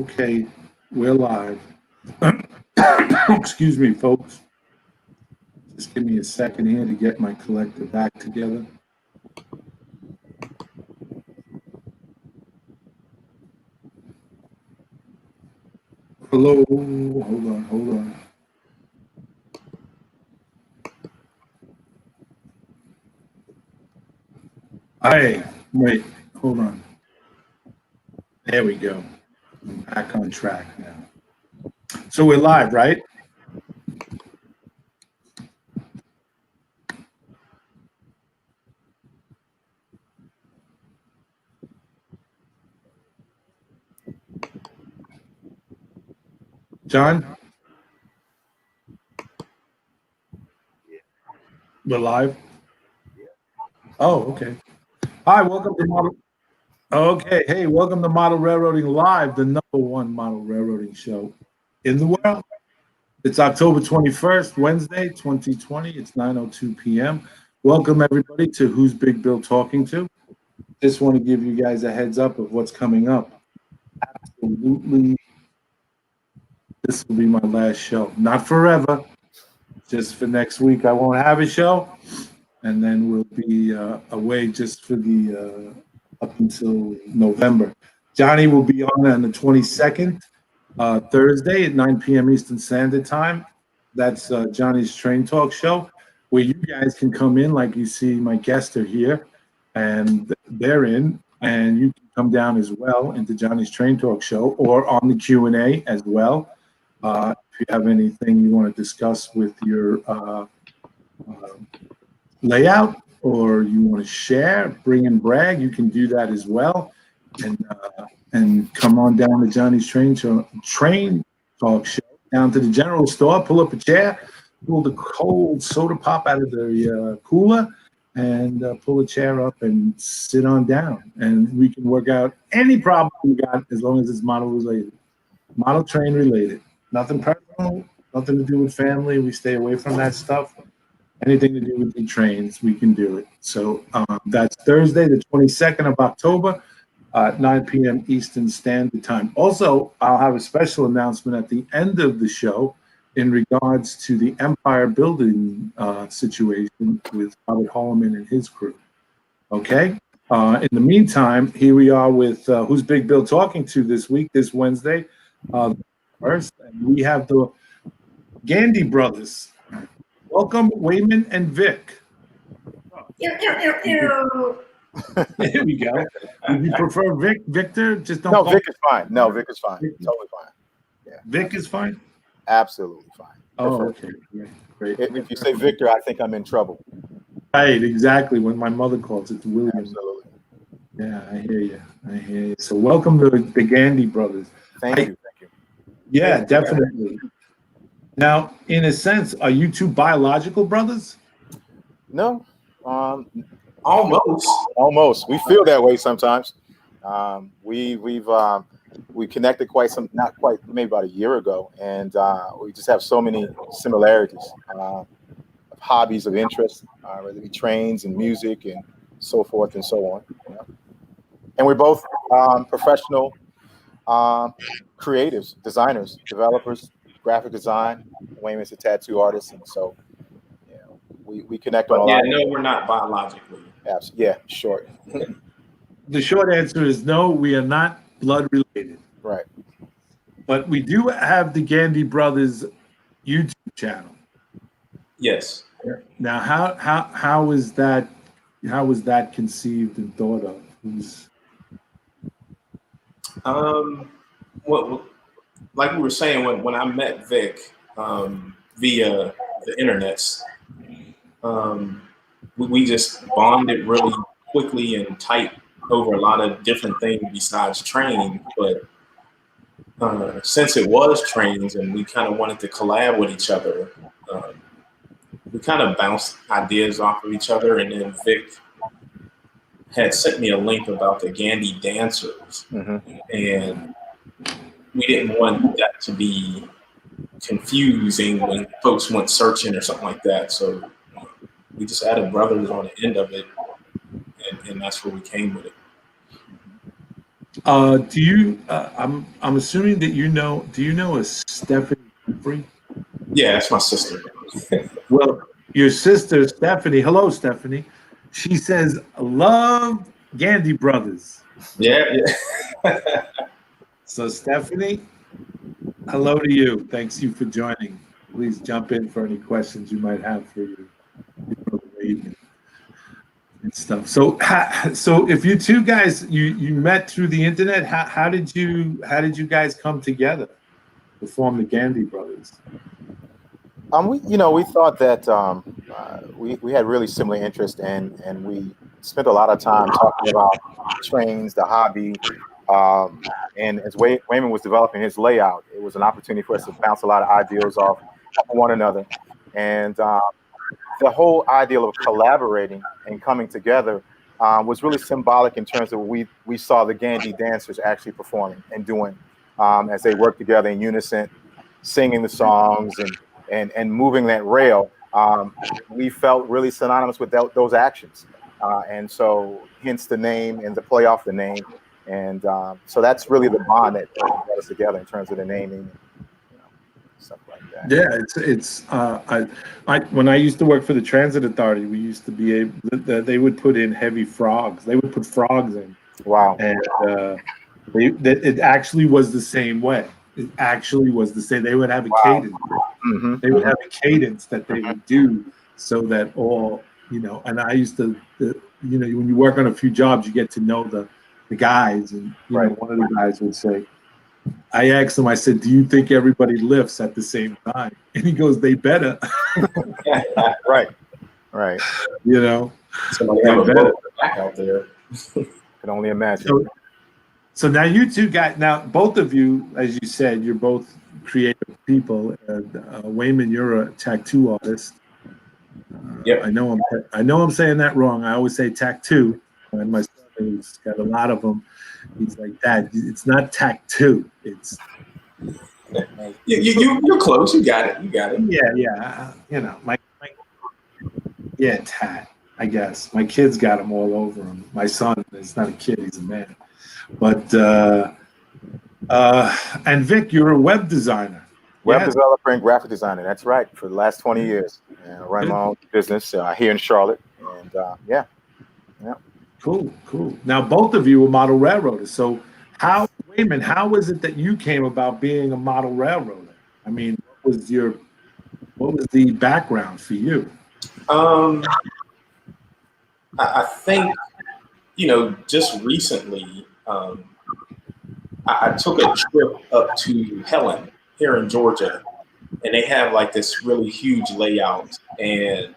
Okay, we're live. Excuse me, folks. Just give me a second here to get my collective act together. Hello, hold on. Hey, wait, hold on. There we go. I'm back on track now. So we're live, right? John? We're live? Oh, okay. Hi, welcome to Model. Okay, hey, welcome to Model Railroading Live, the #1 model railroading show in the world. It's October 21st, Wednesday, 2020. It's 9:02 p.m. Welcome, everybody, to Who's Big Bill Talking To. Just want to give you guys a heads up of what's coming up. Absolutely, this will be my last show. Not forever, just for next week. I won't have a show, and then we'll be away just for the up until November. Johnny will be on the 22nd, Thursday at 9 p.m. Eastern Standard Time. That's Johnny's Train Talk Show, where you guys can come in, like you see my guests are here, and they're in, and you can come down as well into Johnny's Train Talk Show or on the Q&A as well. If you have anything you want to discuss with your layout, or you want to share, bring and brag, you can do that as well. And come on down to Johnny's Train Talk Show, down to the general store, pull up a chair, pull the cold soda pop out of the cooler, and pull a chair up and sit on down. And we can work out any problem we got as long as it's model related, model train related. Nothing personal, nothing to do with family. We stay away from that stuff. Anything to do with the trains, we can do it. So that's Thursday, the 22nd of October, 9 p.m. Eastern Standard Time. Also, I'll have a special announcement at the end of the show in regards to the Empire building situation with Robert Holloman and his crew. Okay? In the meantime, here we are with Who's Big Bill Talking To this week, this Wednesday, first. And we have the Gandy brothers. Welcome, Wayman and Vic. Ew, ew, ew, ew. There we go. Would you prefer Victor? Just don't. No, call Vic is fine. No, Vic is fine. Totally fine. Yeah. Vic is fine. Absolutely fine. Oh, okay. Great. If you say Victor, I think I'm in trouble. Right, exactly. When my mother calls it William. Absolutely. Yeah, I hear you. So welcome to the Gandy brothers. Thank you. Yeah, definitely. Now, in a sense, are you two biological brothers? No, Almost. We feel that way sometimes. We connected not quite, maybe about a year ago, and we just have so many similarities of hobbies of interest, whether it be trains and music and so forth and so on. You know? And we're both professional creatives, designers, developers, graphic design. Wayman's a tattoo artist, and so we connect on a lot. No, we're not biologically. Yeah, short. The short answer is no, we are not blood related. Right. But we do have the Gandy brothers YouTube channel. Yes. Now, how was that conceived and thought of? Well, like we were saying, when I met Vic via the internets, we just bonded really quickly and tight over a lot of different things besides trains. But since it was trains and we kind of wanted to collab with each other, we kind of bounced ideas off of each other. And then Vic had sent me a link about the Gandy dancers. Mm-hmm. And we didn't want that to be confusing when folks went searching or something like that. So we just added brothers on the end of it, and that's where we came with it. Do you? I'm assuming that you know. Do you know a Stephanie Humphrey? Yeah, that's my sister. Well, your sister Stephanie. Hello, Stephanie. She says, "Love Gandy Brothers." Yeah, yeah. So, Stephanie, hello to you. Thanks you for joining. Please jump in for any questions you might have for your brother Wayman and stuff. So, so if you two guys you met through the internet, how did you guys come together to form the Gandy Brothers? We thought that we had really similar interests, and we spent a lot of time talking about trains, the hobby, and as Wayman was developing his layout, it was an opportunity for us to bounce a lot of ideas off one another, and the whole ideal of collaborating and coming together was really symbolic in terms of we saw the Gandy dancers actually performing and doing as they worked together in unison, singing the songs and moving that rail. We felt really synonymous with those actions, and so hence the name and the play off the name, and so that's really the bond that brought us together in terms of the naming, and, stuff like that. Yeah, it's I when I used to work for the transit authority, we used to be able they would put in heavy frogs. They would put frogs in, Wow. and it actually was the same way. It actually was the same. They would have a cadence. Mm-hmm. They would have a cadence that they would do so that all And I used to, when you work on a few jobs, you get to know the guys, and Right. one of the guys would say, I asked him, I said, "Do you think everybody lifts at the same time?" And he goes, "They better." Right. Right. Somebody They have a better. boat back out there. Can only imagine. So now you two now both of you, as you said, you're both creative people. Wayman, you're a tattoo artist. Yep. I know I'm saying that wrong. I always say tattoo, and my son, who's got a lot of them, he's like, "Dad, it's not tattoo. It's You're close. You got it. You got it. yeah. Yeah, tat. I guess my kids got them all over him. My son is not a kid; he's a man. But and Vic, you're a web designer. Web developer and graphic designer. That's right. For the last 20 years, I run my own business here in Charlotte, and yeah. Cool. Now both of you were model railroaders. So Wayman, how was it that you came about being a model railroader? I mean, what was the background for you? I think just recently, I took a trip up to Helen here in Georgia, and they have like this really huge layout, and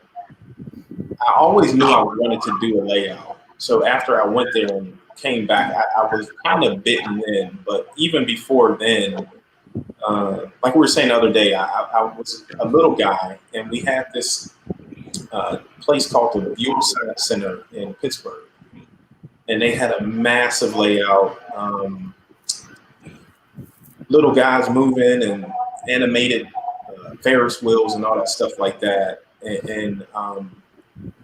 I always knew I wanted to do a layout. So after I went there and came back, I was kind of bitten in. But even before then, like we were saying the other day, I was a little guy, and we had this place called the Buell Science Center in Pittsburgh, and they had a massive layout, little guys moving and animated Ferris wheels and all that stuff like that, and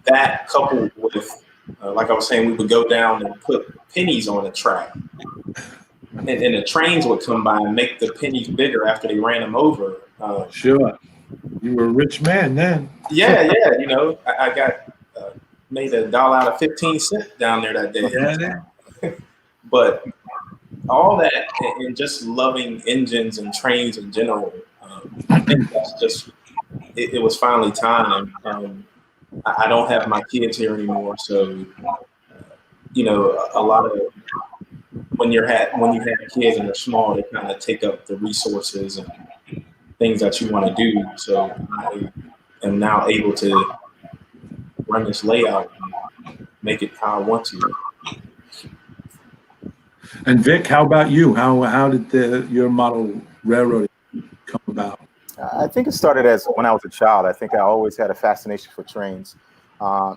that coupled with, like I was saying, we would go down and put pennies on the track, and the trains would come by and make the pennies bigger after they ran them over. Sure, you were a rich man then. Yeah. I got made $1 out of 15 cents down there that day. Yeah. But all that and just loving engines and trains in general, I think that's just it was finally time. I don't have my kids here anymore, so a lot of when you have kids and they're small, they kind of take up the resources and things that you want to do. So I am now able to run this layout and make it how I want to. And Vic, how about you? How did your model railroading come about? I think it started as when I was a child. I think I always had a fascination for trains.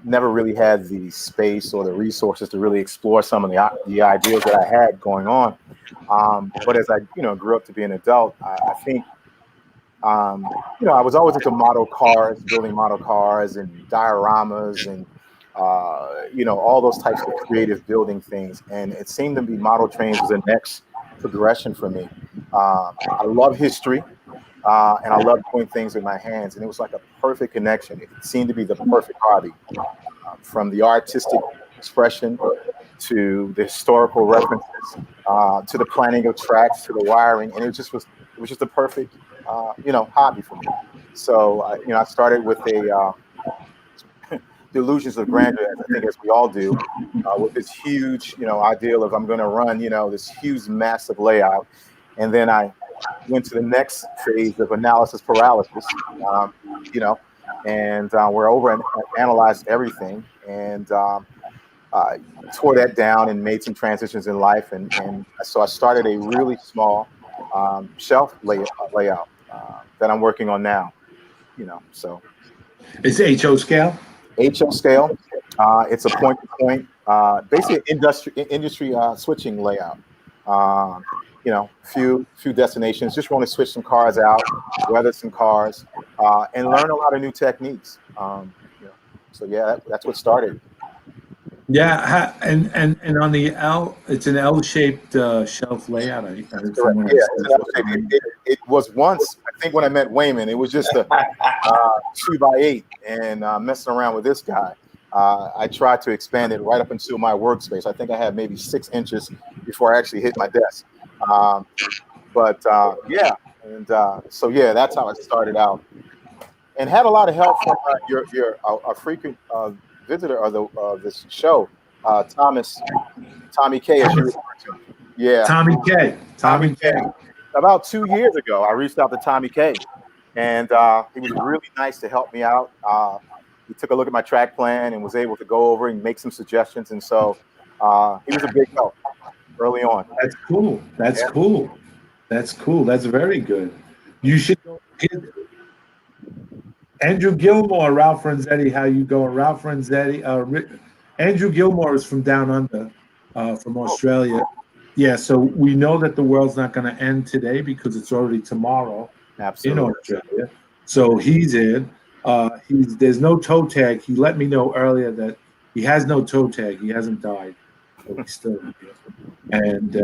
Never really had the space or the resources to really explore some of the ideas that I had going on. But as I grew up to be an adult, I think I was always into model cars, building model cars and dioramas and all those types of creative building things. And it seemed to be model trains was the next progression for me. I love history, and I love doing things with my hands, and it was like a perfect connection. It seemed to be the perfect hobby, from the artistic expression to the historical references, to the planning of tracks, to the wiring, and it was just a perfect hobby for me. So I started with a delusions of grandeur, as I think as we all do, with this huge ideal of I'm going to run this huge massive layout, and then I went to the next phase of analysis paralysis, um, you know, and we're over and analyzed everything, and uh, tore that down and made some transitions in life, and so I started a really small shelf layout that I'm working on now. So It's HO scale. HO scale. It's a point to point, basically industry switching layout. Um, few destinations. Just want to switch some cars out, weather some cars, and learn a lot of new techniques. So yeah, that's what started. Yeah, and on the L, it's an L-shaped shelf layout. I That's heard correct. someone Yeah, else it's say an L-shape. It was once, I think, when I met Wayman, it was just a 2x8, and messing around with this guy. I tried to expand it right up into my workspace. I think I had maybe 6 inches before I actually hit my desk. Um, but yeah, and so yeah, that's how it started out, and had a lot of help from your a frequent visitor of the this show, Tommy K, as you refer to. Yeah, Tommy K. Tommy Tommy K. K. About 2 years ago, I reached out to Tommy K, and he was really nice to help me out. He took a look at my track plan and was able to go over and make some suggestions, and so he was a big help early on. That's cool. That's Yeah. cool. That's cool. That's very good. You should go. Andrew Gilmore, Ralph Renzetti, how you going? Ralph Renzetti, Andrew Gilmore is from down under, from Australia. Yeah, so we know that the world's not going to end today because it's already tomorrow in Absolutely. Australia. So he's in. There's no toe tag. He let me know earlier that he has no toe tag. He hasn't died. So he's still here. And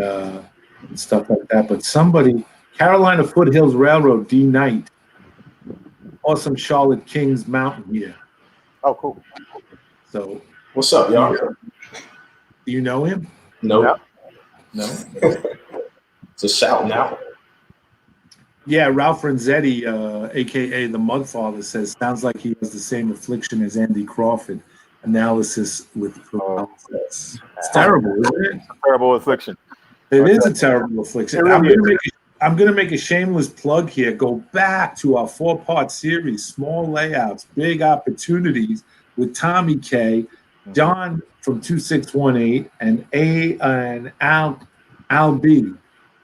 stuff like that. But somebody, Carolina Foothills Railroad, D Knight, awesome Charlotte Kings Mountain here. Oh, cool. So What's up, y'all? do you know him? Nope. No. It's a shout out. Yeah, Ralph Renzetti, aka the Mudfather, says sounds like he has the same affliction as Andy Crawford. Analysis with paralysis. It's terrible, isn't it? Terrible affliction. It is a terrible affliction. It really I'm gonna make a shameless plug here. Go back to our 4-part series, small layouts, big opportunities with Tommy K, John from 2618, and Al B,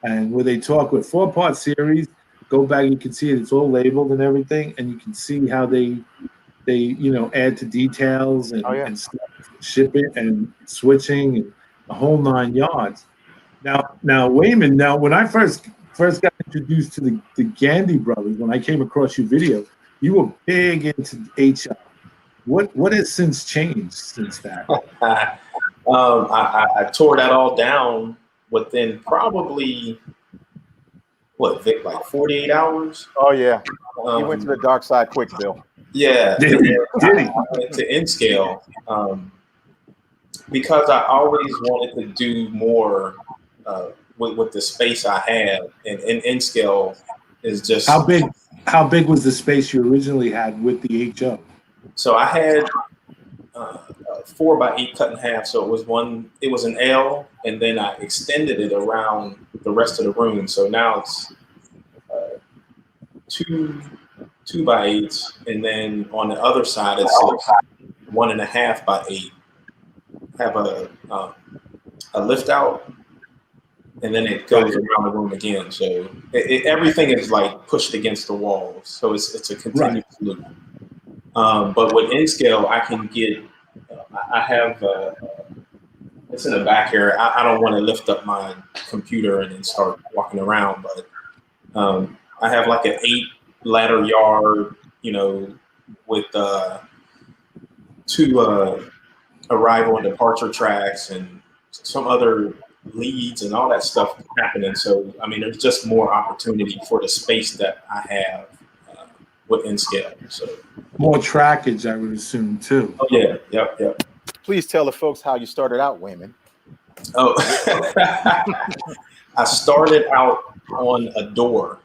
and where they talk with 4-part series. Go back, you can see it. It's all labeled and everything, and you can see how they add to details and, and stuff, ship it and switching and the whole 9 yards. Now, Wayman. Now, when I first got introduced to the Gandy brothers, when I came across your video, you were big into HR. What has since changed since that? I tore that all down within probably Vic, like 48 hours. Oh yeah, he went to the dark side quick, Bill. Yeah, Did he? I went to N scale because I always wanted to do more with the space I had, and N scale is just How big was the space you originally had with the HO? So I had 4x8 cut in half. So it was an L, and then I extended it around the rest of the room. So now it's 2x8s, and then on the other side it's 1.5x8. Have a lift out, and then it goes around the room again. So everything is like pushed against the walls. So it's a continuous loop. But with N scale, I can get. I have. It's in the back here. I don't want to lift up my computer and then start walking around, but I have like an 8 ladder yard, with two arrival and departure tracks and some other leads and all that stuff happening. So, I mean, there's just more opportunity for the space that I have with N-Scale. So more trackage, I would assume, too. Oh, yeah. Yep. Please tell the folks how you started out, Wayman. Oh, I started out on a door.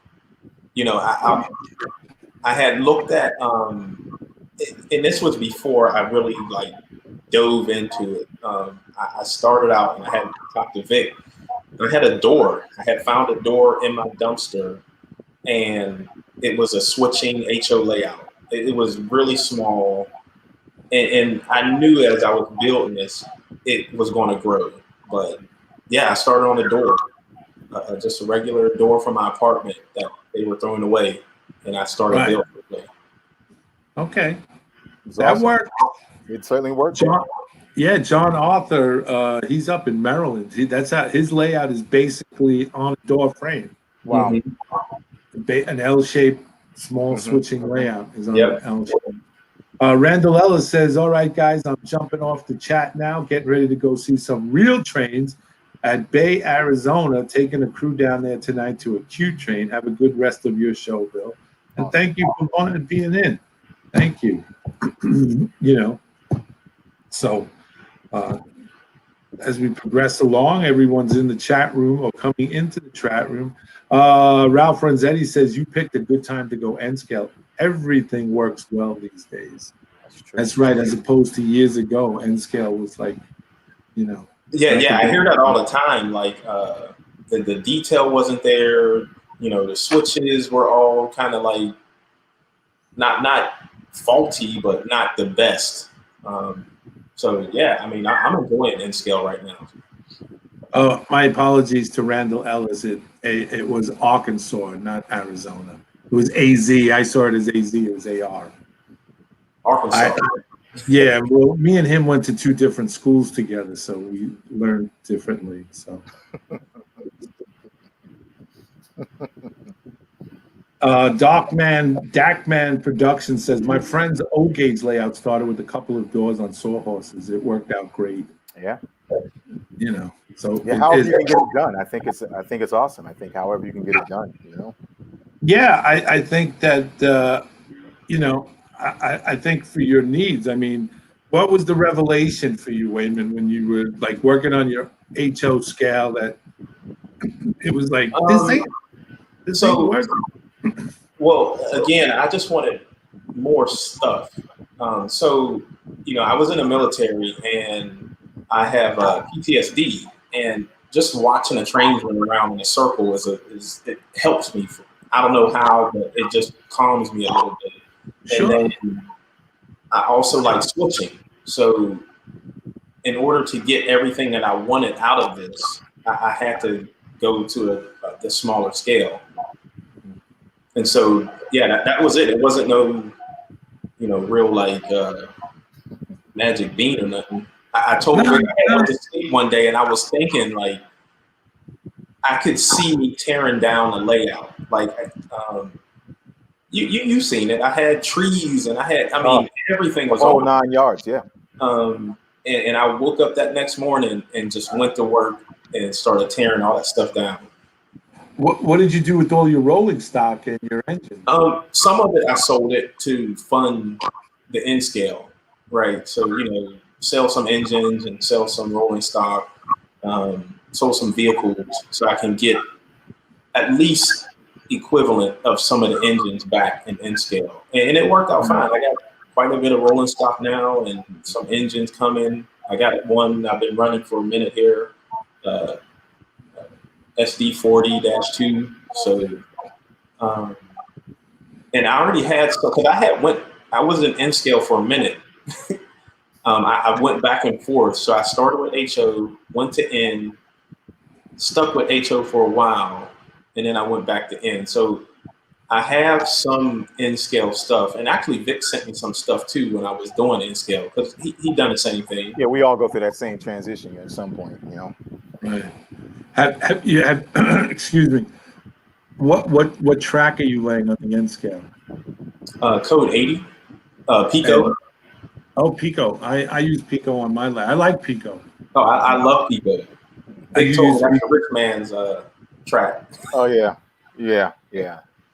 You know, I had looked at, and this was before I really like dove into it. I started out and I had talked to Vic. I had a door. I had found a door in my dumpster, and it was a switching HO layout. It was really small, and I knew as I was building this, it was going to grow. But yeah, I started on a door, just a regular door from my apartment that they were throwing away, and I started building it. Okay, That awesome. Worked. It certainly worked. John Arthur, he's up in Maryland. That's how his layout is basically on a door frame. Wow. An L-shaped small switching layout is on an L-shape. Randall Ellis says, all right, guys, I'm jumping off the chat now, getting ready to go see some real trains at Bay, Arizona, taking a crew down there tonight to a Q train. Have a good rest of your show, Bill. And thank you for being in. Thank you. So as we progress along, everyone's in the chat room or coming into the chat room. Ralph Renzetti says, you picked a good time to go N-Scale. Everything works well these days. That's true. That's right. As opposed to years ago, N-Scale was like, Yeah, I hear that all the time. Like the detail wasn't there. The switches were all kind of like not faulty, but not the best. So yeah, I mean, I'm enjoying N-Scale right now. My apologies to Randall Ellis. It was Arkansas, not Arizona. It was AZ. I saw it as AZ. It was AR. Arkansas. Well, me and him went to two different schools together, so we learned differently. So, Dakman Production says, my friend's O-gauge layout started with a couple of doors on sawhorses. It worked out great. Yeah. So however you can get it done, I think it's awesome. I think however you can get it done, Yeah, I think that I think for your needs. I mean, what was the revelation for you, Wayman, when you were like working on your HO scale that it was like this ain't working? Well, again, I just wanted more stuff. So I was in the military and I have PTSD, and just watching a train run around in a circle it helps me. I don't know how, but it just calms me a little bit. Sure. And then I also like switching. So in order to get everything that I wanted out of this, I had to go to the smaller scale. And so, yeah, that was it. It wasn't no, real like magic bean or nothing. I told Rick I went to sleep one day and I was thinking like, I could see me tearing down the layout. Like, you've seen it. I had trees and everything was all 9 yards. Yeah. And I woke up that next morning and just went to work and started tearing all that stuff down. What did you do with all your rolling stock and your engine? Some of it I sold it to fund the N-Scale, right? So sell some engines and sell some rolling stock. Sold some vehicles so I can get at least equivalent of some of the engines back in N-Scale. And it worked out fine. I got quite a bit of rolling stock now and some engines coming. I got one I've been running for a minute here, SD40-2. So, and I already had stuff, because I was in N-Scale for a minute. I went back and forth. So I started with HO, went to N, stuck with HO for a while, and then I went back to N. So I have some N-Scale stuff, and actually Vic sent me some stuff too when I was doing N-Scale, because he done the same thing. Yeah, we all go through that same transition at some point, Right. Have you excuse me? What track are you laying on the N-Scale? Code 80, Pico. Oh, Pico. I use Pico on my lab. I like Pico. Oh, I love Pico. I They told me use that's a rich man's track. Oh yeah, yeah.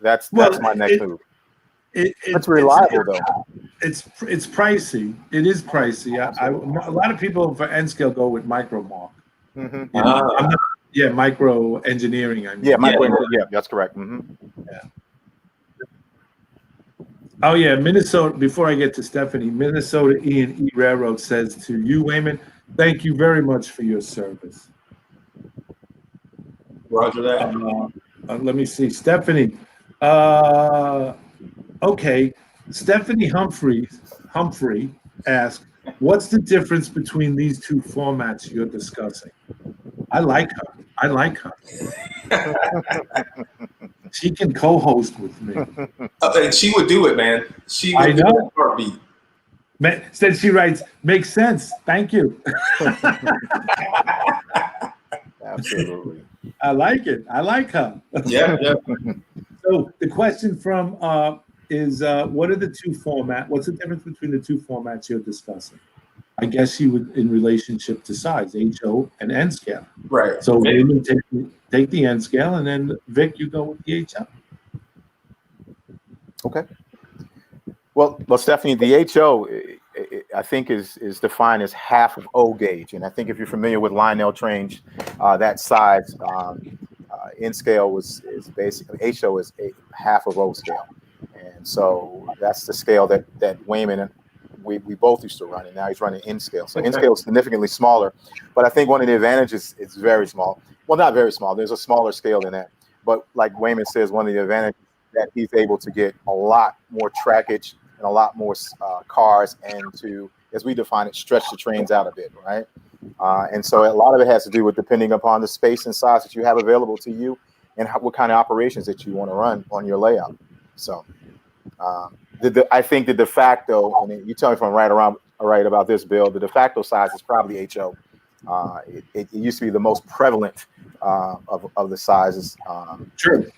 That's well, my next move. It's it's reliable though. it's pricey. It is pricey. A lot of people for N scale go with micro mark. Mm-hmm. You know, I'm not, yeah, micro engineering. I mean, Yeah, yeah, that's correct. Mm-hmm. yeah. Oh yeah, Minnesota. Before I get to Stephanie, Minnesota E&E Railroad says to you, Wayman, thank you very much for your service. Roger that. Let me see, Stephanie. Okay, Stephanie Humphrey asked, "What's the difference between these two formats you're discussing?" I like her. I like her. She can co-host with me. And she would do it, man. She would I do know. it in a heartbeat. Instead, she writes, "Makes sense. Thank you." Absolutely. I like it. I like her. Yeah. So the question from is, what are the two formats? What's the difference between the two formats you're discussing? I guess you would in relationship to size, HO and N scale. Right. So Wayman take the N scale, and then Vic, you go with the HO. Okay. Well, Stephanie, the HO, I think is defined as half of O gauge, and I think if you're familiar with Lionel trains, that size N scale is basically HO is half of O scale, and so that's the scale that Wayman and we both used to run, and now he's running N scale. So N scale is significantly smaller, but I think one of the advantages it's very small. Well, not very small. There's a smaller scale than that, but like Wayman says, one of the advantages that he's able to get a lot more trackage and a lot more cars, and to, as we define it, stretch the trains out a bit, right? And so a lot of it has to do with depending upon the space and size that you have available to you, and what kind of operations that you want to run on your layout. So I think the de facto, and you tell me if I'm right about this, Bill, the de facto size is probably HO. It used to be the most prevalent of the sizes. Sure. So,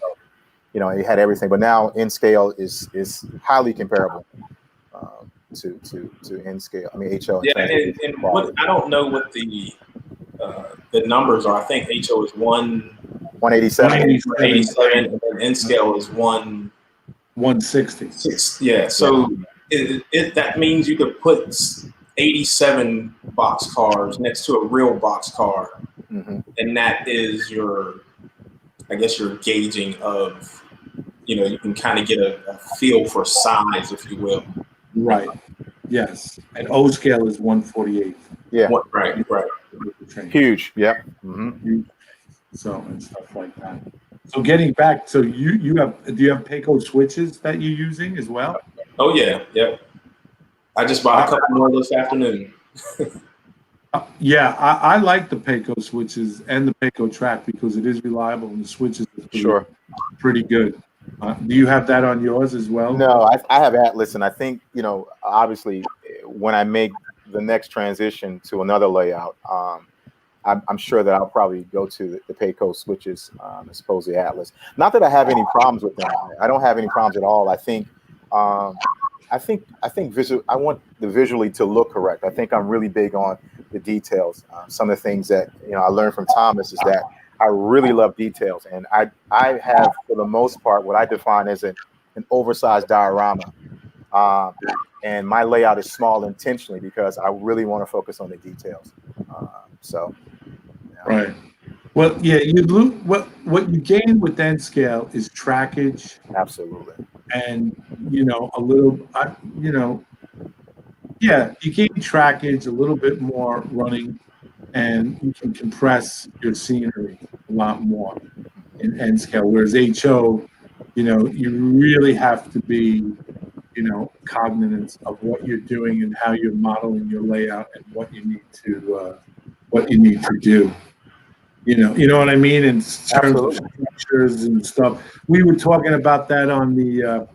you know, it had everything, but now N scale is highly comparable to N scale. I mean HO. Yeah, and what I don't know what the numbers are. I think HO is 187, and then N scale is 160. Yeah, so that means you could put 87 box cars next to a real box car, and that is your gauging of, you can kind of get a feel for size, if you will. Right. Yes. And O scale is 148. Yeah. Right. Huge. Yep. So, and stuff like that. So getting back, so do you have Payco switches that you're using as well? Oh yeah. Yep. I just bought a couple more this afternoon. Yeah, I like the Payco switches and the Payco track because it is reliable and the switches are pretty good. Do you have that on yours as well? No, I have Atlas, and I think, obviously when I make the next transition to another layout, I'm sure that I'll probably go to the Payco switches as opposed to Atlas. Not that I have any problems with them. I don't have any problems at all. I think I want the visually to look correct. I think I'm really big on the details. Some of the things that I learned from Thomas is that I really love details, and I have, for the most part, what I define as an oversized diorama. And my layout is small intentionally because I really want to focus on the details. Right. Well, yeah, what you gain with N scale is trackage. Absolutely. And a little, yeah, you gain trackage, a little bit more running, and you can compress your scenery a lot more in N scale. Whereas HO, you really have to be, cognizant of what you're doing and how you're modeling your layout and what you need to do. You know what I mean, in terms of structures and stuff. We were talking about that on the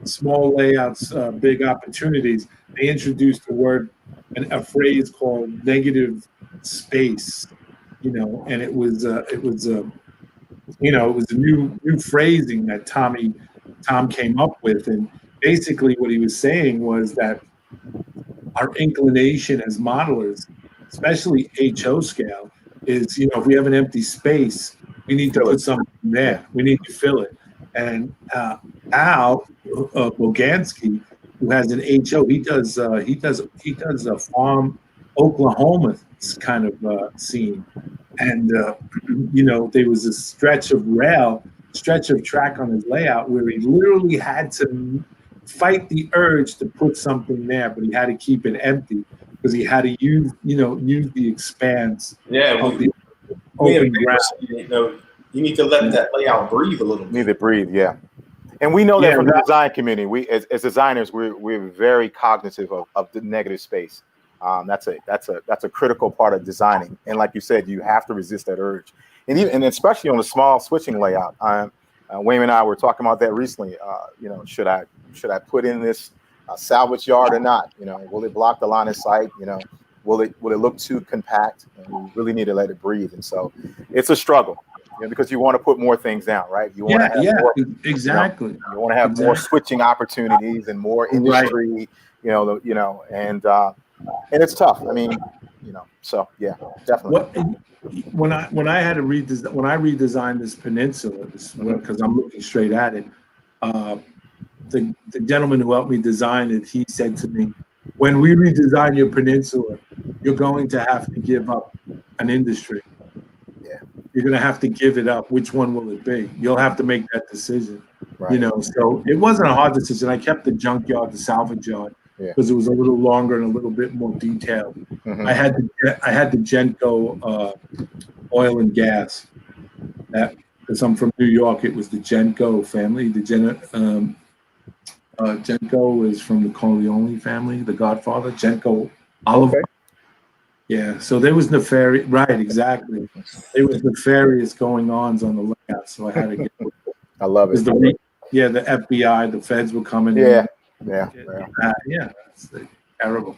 small layouts, big opportunities. They introduced a phrase called negative space, and it was a new phrasing that Tom came up with, and basically what he was saying was that our inclination as modelers, especially HO scale, is, you know, if we have an empty space, we need to Fill it. put something there. We need to fill it. And Al Bogansky, who has an HO, he does a farm Oklahoma kind of scene. And you know, there was a stretch of track on his layout where he literally had to fight the urge to put something there, but he had to keep it empty because he had to use the expanse of the open ground. You know, you need to let that layout breathe a little bit. Need to breathe, yeah. And we know that from the design community. We as designers, we're very cognitive of the negative space. That's a critical part of designing. And like you said, you have to resist that urge. And especially on a small switching layout. Wayman and I were talking about that recently. You know, should I put in this salvage yard or not? You know, will it block the line of sight? You know, will it look too compact? And we really need to let it breathe. And so it's a struggle, you know, because you want to put more things down, right? You want to have more, exactly. You want to have more switching opportunities and more industry. Right. You know, and it's tough. I mean, you know, so yeah, definitely. When I redesigned this peninsula, because I'm looking straight at it, the gentleman who helped me design it, he said to me, when we redesign your peninsula, you're going to have to give up an industry. Yeah. You're going to have to give it up. Which one will it be? You'll have to make that decision. Right. You know, so it wasn't a hard decision. I kept the junkyard, the salvage yard, because it was a little longer and a little bit more detailed. Mm-hmm. I had the Genco oil and gas. That, because I'm from New York, it was the Genco family. The Genco is from the Corleone family, the Godfather. Genco Oliver. Okay. Yeah, so there was nefarious. Right, exactly. There was nefarious going-ons on the layout, so I had to get. I love it. The FBI, the feds were coming. Yeah. It's terrible.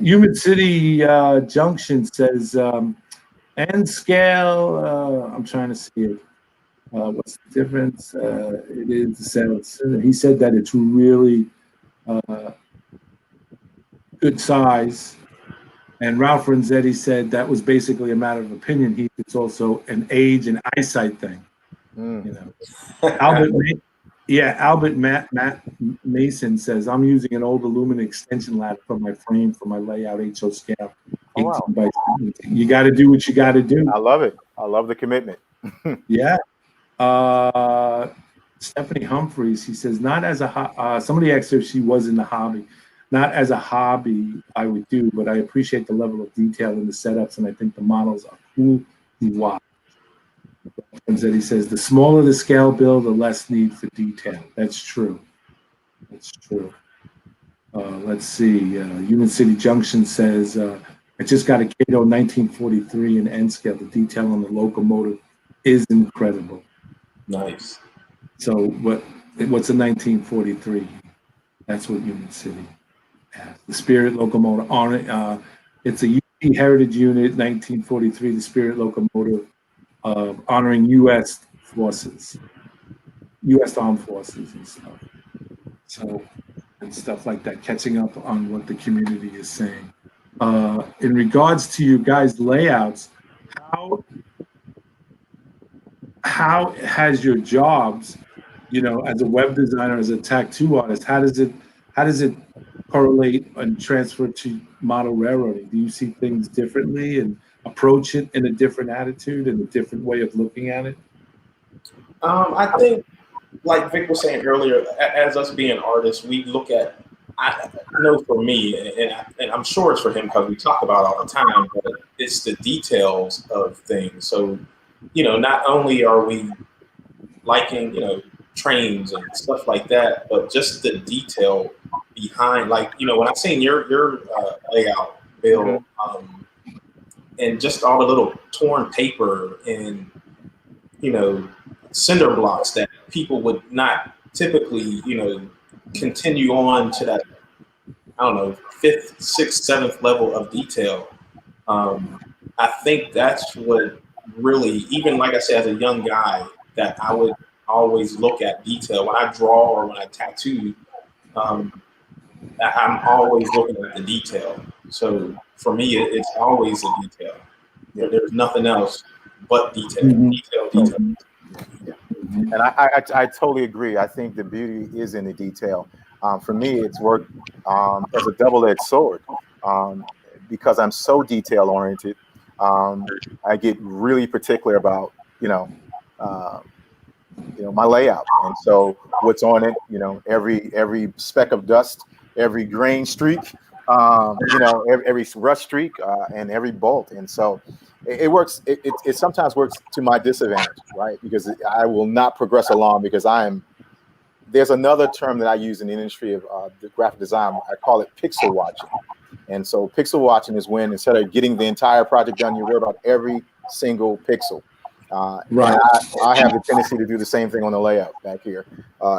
Human City Junction says end scale. I'm trying to see it. What's the difference? It is. He said that it's really good size. And Ralph Renzetti said that was basically a matter of opinion. It's also an age and eyesight thing. You know, Albert Matt Mason says, I'm using an old aluminum extension ladder for my frame for my layout HO scale. Oh, wow. You got to do what you got to do. I love it. I love the commitment. Yeah. Stephanie Humphreys, he says, not as a somebody asked her if she was in the hobby. Not as a hobby, I would do, but I appreciate the level of detail in the setups, and I think the models are cool to watch. That he says, the smaller the scale build, the less need for detail. That's true. That's true. Let's see. Human City Junction says, I just got a Cato 1943 in N scale. The detail on the locomotive is incredible. Nice. So what's a 1943? That's what Human City has. The Spirit locomotive on it. It's a UP Heritage Unit 1943. The Spirit locomotive honoring U.S. forces, U.S. Armed Forces and stuff. So and stuff like that, catching up on what the community is saying. In regards to you guys' layouts, how has your jobs, you know, as a web designer, as a tattoo artist, how does it correlate and transfer to model railroading? Do you see things differently and approach it in a different attitude and a different way of looking at it? I think, like Vic was saying earlier, as us being artists, we look at, I know for me, and I'm sure it's for him because we talk about it all the time, but it's the details of things. So, you know, not only are we liking, you know, trains and stuff like that, but just the detail behind, like, you know, when I seen your layout, Bill, and just all the little torn paper and, you know, cinder blocks that people would not typically, you know, continue on to that, I don't know, 5th, 6th, 7th level of detail. I think that's what really, even like I said, as a young guy, that I would always look at detail when I draw or when I tattoo. I'm always looking at the detail. So for me, it's always a detail. There's nothing else but detail, detail, detail. Yeah. And I totally agree. I think the beauty is in the detail. For me, it's worked as a double-edged sword because I'm so detail oriented. I get really particular about uh, my layout, and so what's on it. Every speck of dust, every grain streak, every rust streak, and every bolt. And so it works. It sometimes works to my disadvantage, right? Because I will not progress along because there's another term that I use in the industry of the graphic design. I call it pixel watching. And so pixel watching is when instead of getting the entire project done, you worry about every single pixel. Right. I have the tendency to do the same thing on the layout back here.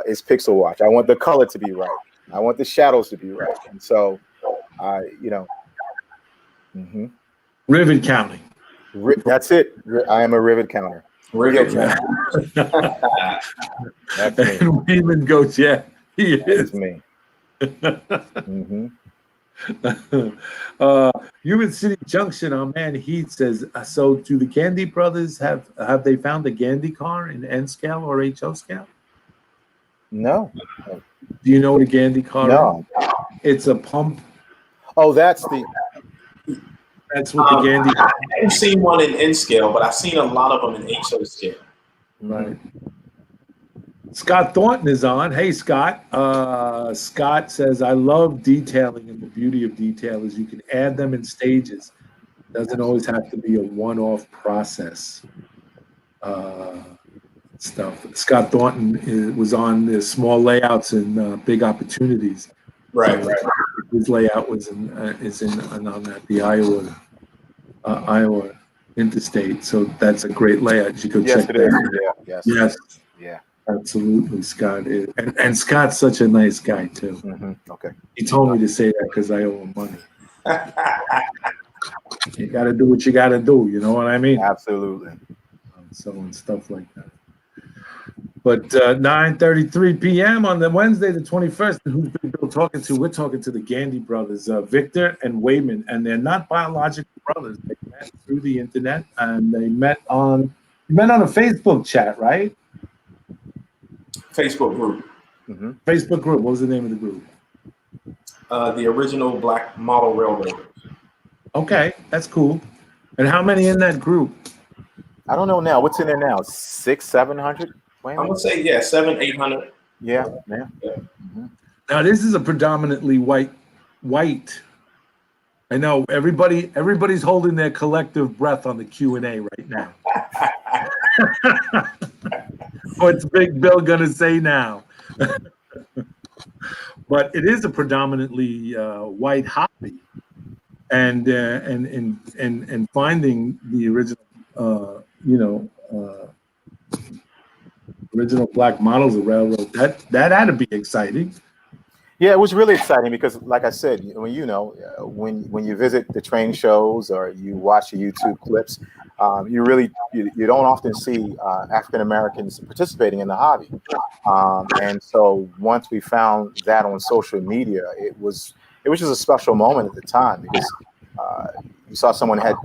It's pixel watch. I want the color to be right. I want the shadows to be right. And so, rivet counting. That's it. I am a rivet counter. Rivet counter. That's me. And Wayman goes, yeah, he is. That's me. Human City Junction, our man Heath says, so do the Gandy brothers have they found a Gandy car in N scale or HO scale? No. Do you know what a Gandy car is? It's a pump. Oh, that's what the Gandy. I haven't seen one in N scale, but I've seen a lot of them in HO scale. Right. Scott Thornton is on. Hey, Scott. Scott says, I love detailing, and the beauty of detail is you can add them in stages. It doesn't always have to be a one-off process. Stuff. Scott Thornton was on the small layouts and big opportunities. Right, so, his layout was on the Iowa interstate. So that's a great layout. You could check that. Yes. Yeah. Absolutely, Scott is, and Scott's such a nice guy too. Okay. He told me to say that because I owe him money. You got to do what you got to do. You know what I mean? Absolutely. So and stuff like that. But 9:33 p.m. on the Wednesday, the 21st. Who's been Bill talking to? We're talking to the Gandy brothers, Victor and Wayman, and they're not biological brothers. They met through the internet, and they met on a Facebook chat, right? Facebook group. Facebook group. What was the name of the group? The original Black Model Railroad. Okay, that's cool. And how many in that group? I don't know now. What's in there now? 600, 700? I'm gonna say 700, 800. Yeah. Now this is a predominantly white. I know everybody's holding their collective breath on the Q&A right now. What's Big Bill gonna say now? But it is a predominantly white hobby, and finding the original, original black models of railroad, that had to be exciting. Yeah, it was really exciting because, like I said, when you visit the train shows or you watch the YouTube clips, you don't often see African Americans participating in the hobby. And so once we found that on social media, it was just a special moment at the time because you saw someone had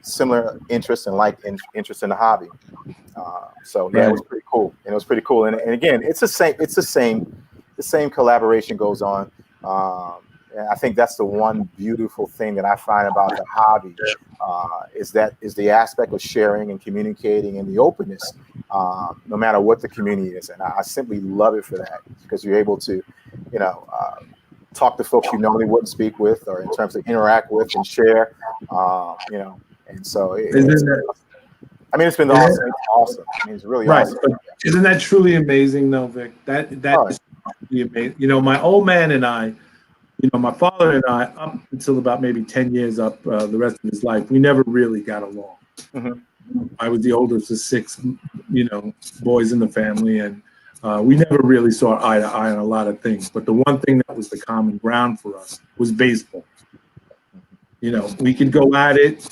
similar interest and interest in the hobby. So yeah, It was pretty cool, and it was pretty cool. And again, it's the same collaboration goes on. And I think that's the one beautiful thing that I find about the hobby is the aspect of sharing and communicating and the openness, no matter what the community is. And I simply love it for that because you're able to, talk to folks you normally wouldn't speak with, or in terms of interact with and share, And so it's been awesome. It's awesome. I mean, it's really awesome. But isn't that truly amazing, though, Vic? That is truly amazing. My old man and I, my father and I, up until about maybe 10 years up the rest of his life, we never really got along. I was the oldest of 6, boys in the family, and we never really saw eye to eye on a lot of things. But the one thing that was the common ground for us was baseball. We could go at it.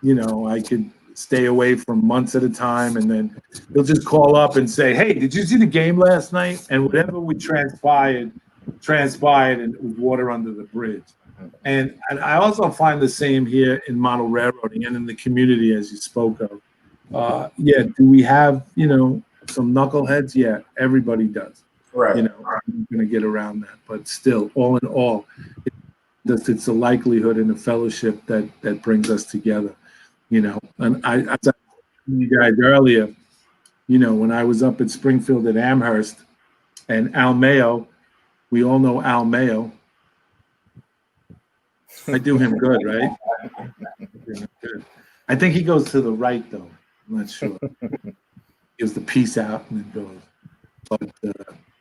I could stay away for months at a time, and then he'll just call up and say, hey, did you see the game last night? And whatever we transpired transpired and it was water under the bridge. And I also find the same here in model railroading and in the community, as you spoke of. Yeah, do we have, some knuckleheads? Yeah, everybody does. Right. I'm going to get around that. But still, all in all, it's the likelihood and the fellowship that brings us together, And as I told you guys earlier, when I was up at Springfield at Amherst and Al Mayo, we all know Al Mayo. I do him good, right? Good. I think he goes to the right, though. I'm not sure. Gives the peace out and then goes. But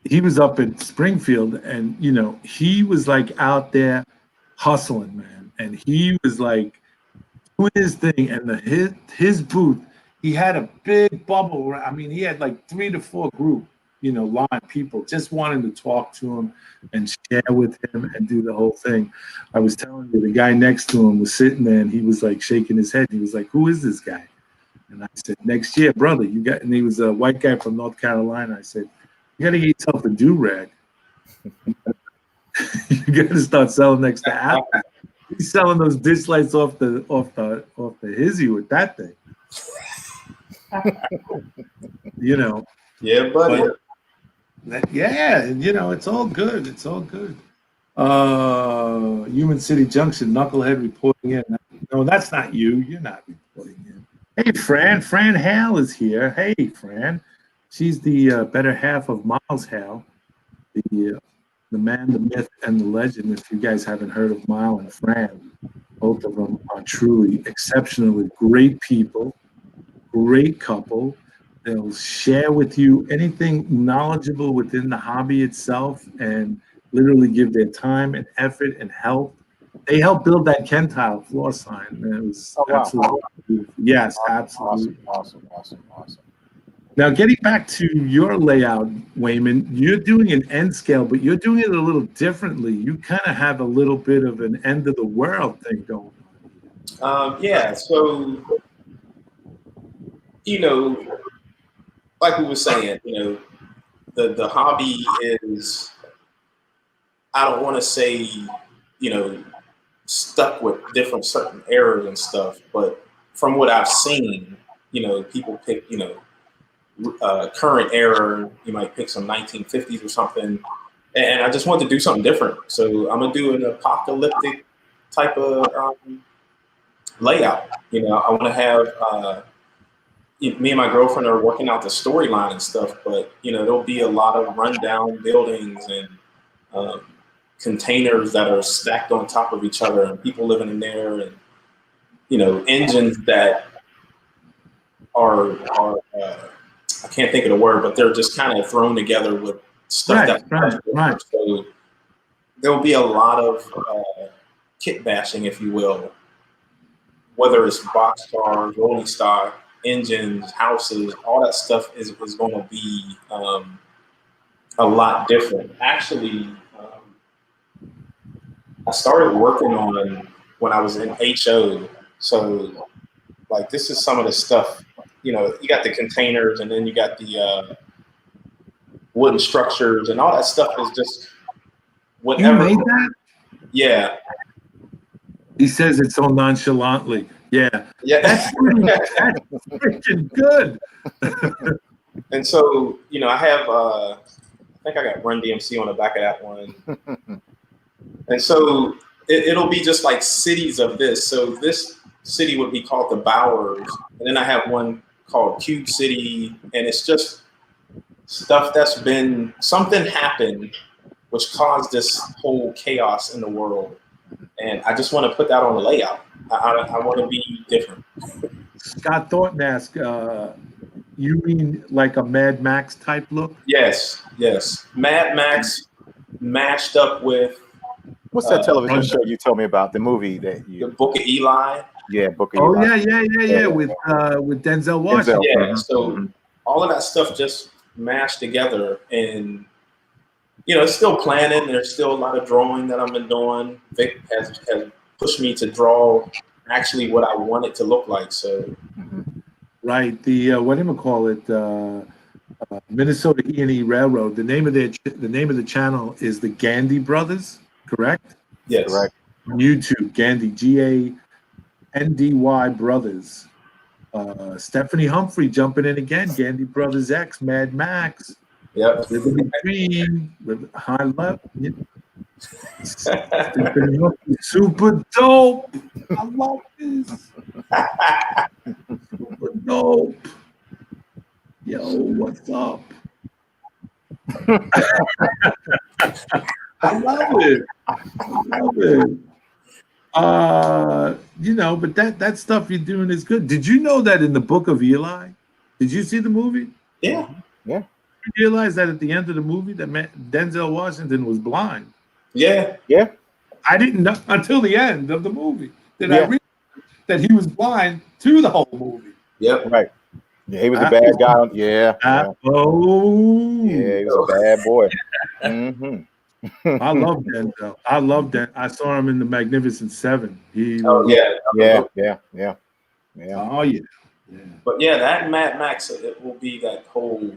he was up at Springfield, and he was like out there hustling, man. And he was like doing his thing, and his booth, he had a big bubble. I mean, he had like 3 to 4 group, line people just wanting to talk to him and share with him and do the whole thing. I was telling you, the guy next to him was sitting there, and he was like shaking his head. He was like, "Who is this guy?" And I said, "Next year, brother, you got." And he was a white guy from North Carolina. I said, "You got to get yourself a do-rag. You got to start selling next to Apple. He's selling those dish lights off the hizzy with that thing." Yeah, buddy. Yeah, it's all good. It's all good. Human City Junction, Knucklehead reporting in. No, that's not you. You're not reporting in. Hey, Fran. Fran Hale is here. Hey, Fran. She's the better half of Miles Hale, the man, the myth, and the legend. If you guys haven't heard of Miles and Fran, both of them are truly exceptionally great people, great couple. They'll share with you anything knowledgeable within the hobby itself and literally give their time and effort and help. They helped build that Kentile floor sign. And it was absolutely beautiful. Yes, absolutely. Awesome. Now, getting back to your layout, Wayman, you're doing an end scale, but you're doing it a little differently. You kind of have a little bit of an end of the world thing going on. Yeah, so, like we were saying, the hobby is, I don't want to say, stuck with different certain eras and stuff, but from what I've seen, people pick, current era, you might pick some 1950s or something, and I just want to do something different. So I'm gonna do an apocalyptic type of layout. I want to have. Me and my girlfriend are working out the storyline and stuff, but there'll be a lot of rundown buildings and containers that are stacked on top of each other, and people living in there, and engines that are I can't think of the word, but they're just kind of thrown together with stuff right. So there'll be a lot of kit bashing, if you will, whether it's boxcars, rolling stock, engines, houses, all that stuff is going to be a lot different. Actually, I started working on when I was in HO. So, like, this is some of the stuff. You got the containers, and then you got the wooden structures, and all that stuff is just whatever. You made that? Yeah. He says it so nonchalantly. Yeah. That's freaking good. And so, I have, I think I got Run DMC on the back of that one. And so it'll be just like cities of this. So this city would be called the Bowers. And then I have one called Cube City. And it's just stuff that's been, something happened which caused this whole chaos in the world. And I just want to put that on the layout. I want to be different. Scott Thornton asked, you mean like a Mad Max type look? Yes. Mad Max matched up with... What's that television show you told me about? The movie that you... The Book of Eli. Yeah, Book of Eli. Yeah. With Denzel Washington. Yeah, so all of that stuff just mashed together. And, it's still planning. There's still a lot of drawing that I've been doing. Vic has pushed me to draw actually what I want it to look like. So, right. The what do you call it? Minnesota E&E Railroad. The name of the channel is the Gandy Brothers, correct? Yes. Correct. On YouTube, Gandy, Gandy Brothers. Stephanie Humphrey jumping in again. Gandy Brothers X, Mad Max. Yep. Living the Dream. High Level. Yeah. Stephanie Humphrey, super dope. I love this. Super dope. Yo, what's up? I love it. I love it. But that stuff you're doing is good. Did you know that in the Book of Eli? Did you see the movie? Yeah. Yeah. You realize that at the end of the movie that Denzel Washington was blind. Yeah. Yeah. I didn't know until the end of the movie that I Yeah. realized that he was blind to the whole movie. Yep. Right. Yeah, he was a bad guy. Yeah. Oh. Yeah, he was a bad boy. Mm-hmm. I love Denzel. I love that. I saw him in The Magnificent Seven. Oh yeah. Yeah. Oh yeah. Yeah. But yeah, that Mad Max, it will be that whole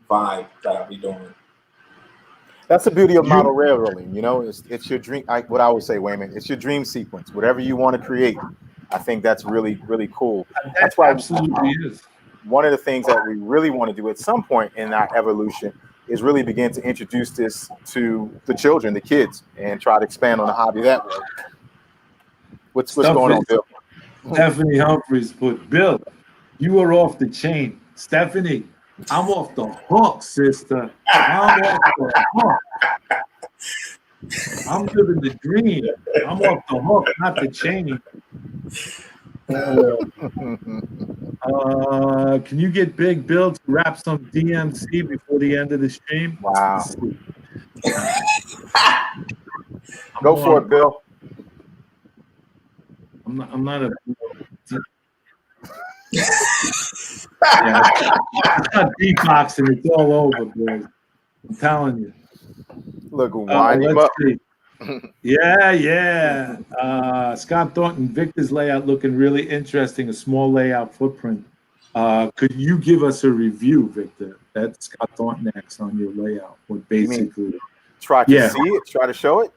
vibe that I'll be doing. That's the beauty of model railroading. It's your dream. What I would say, Wayman, it's your dream sequence. Whatever you want to create, I think that's really, really cool. That's why absolutely is. One of the things that we really want to do at some point in our evolution is really begin to introduce this to the children, the kids, and try to expand on the hobby that way. What's going on, Bill? Stephanie Humphreys put, Bill, you are off the chain. Stephanie, I'm off the hook, sister. I'm off the hook. I'm living the dream. I'm off the hook, not the chain. Can you get Big Bill to rap some DMC before the end of the stream? Wow. Go for it, Bill. I'm not a. Yeah, it's not beatboxing. It's all over, boys. I'm telling you. Look, wind him up. See. Yeah. Scott Thornton, Victor's layout looking really interesting. A small layout footprint. Could you give us a review, Victor? That's Scott Thornton X on your layout. What basically? Try to see it. Try to show it.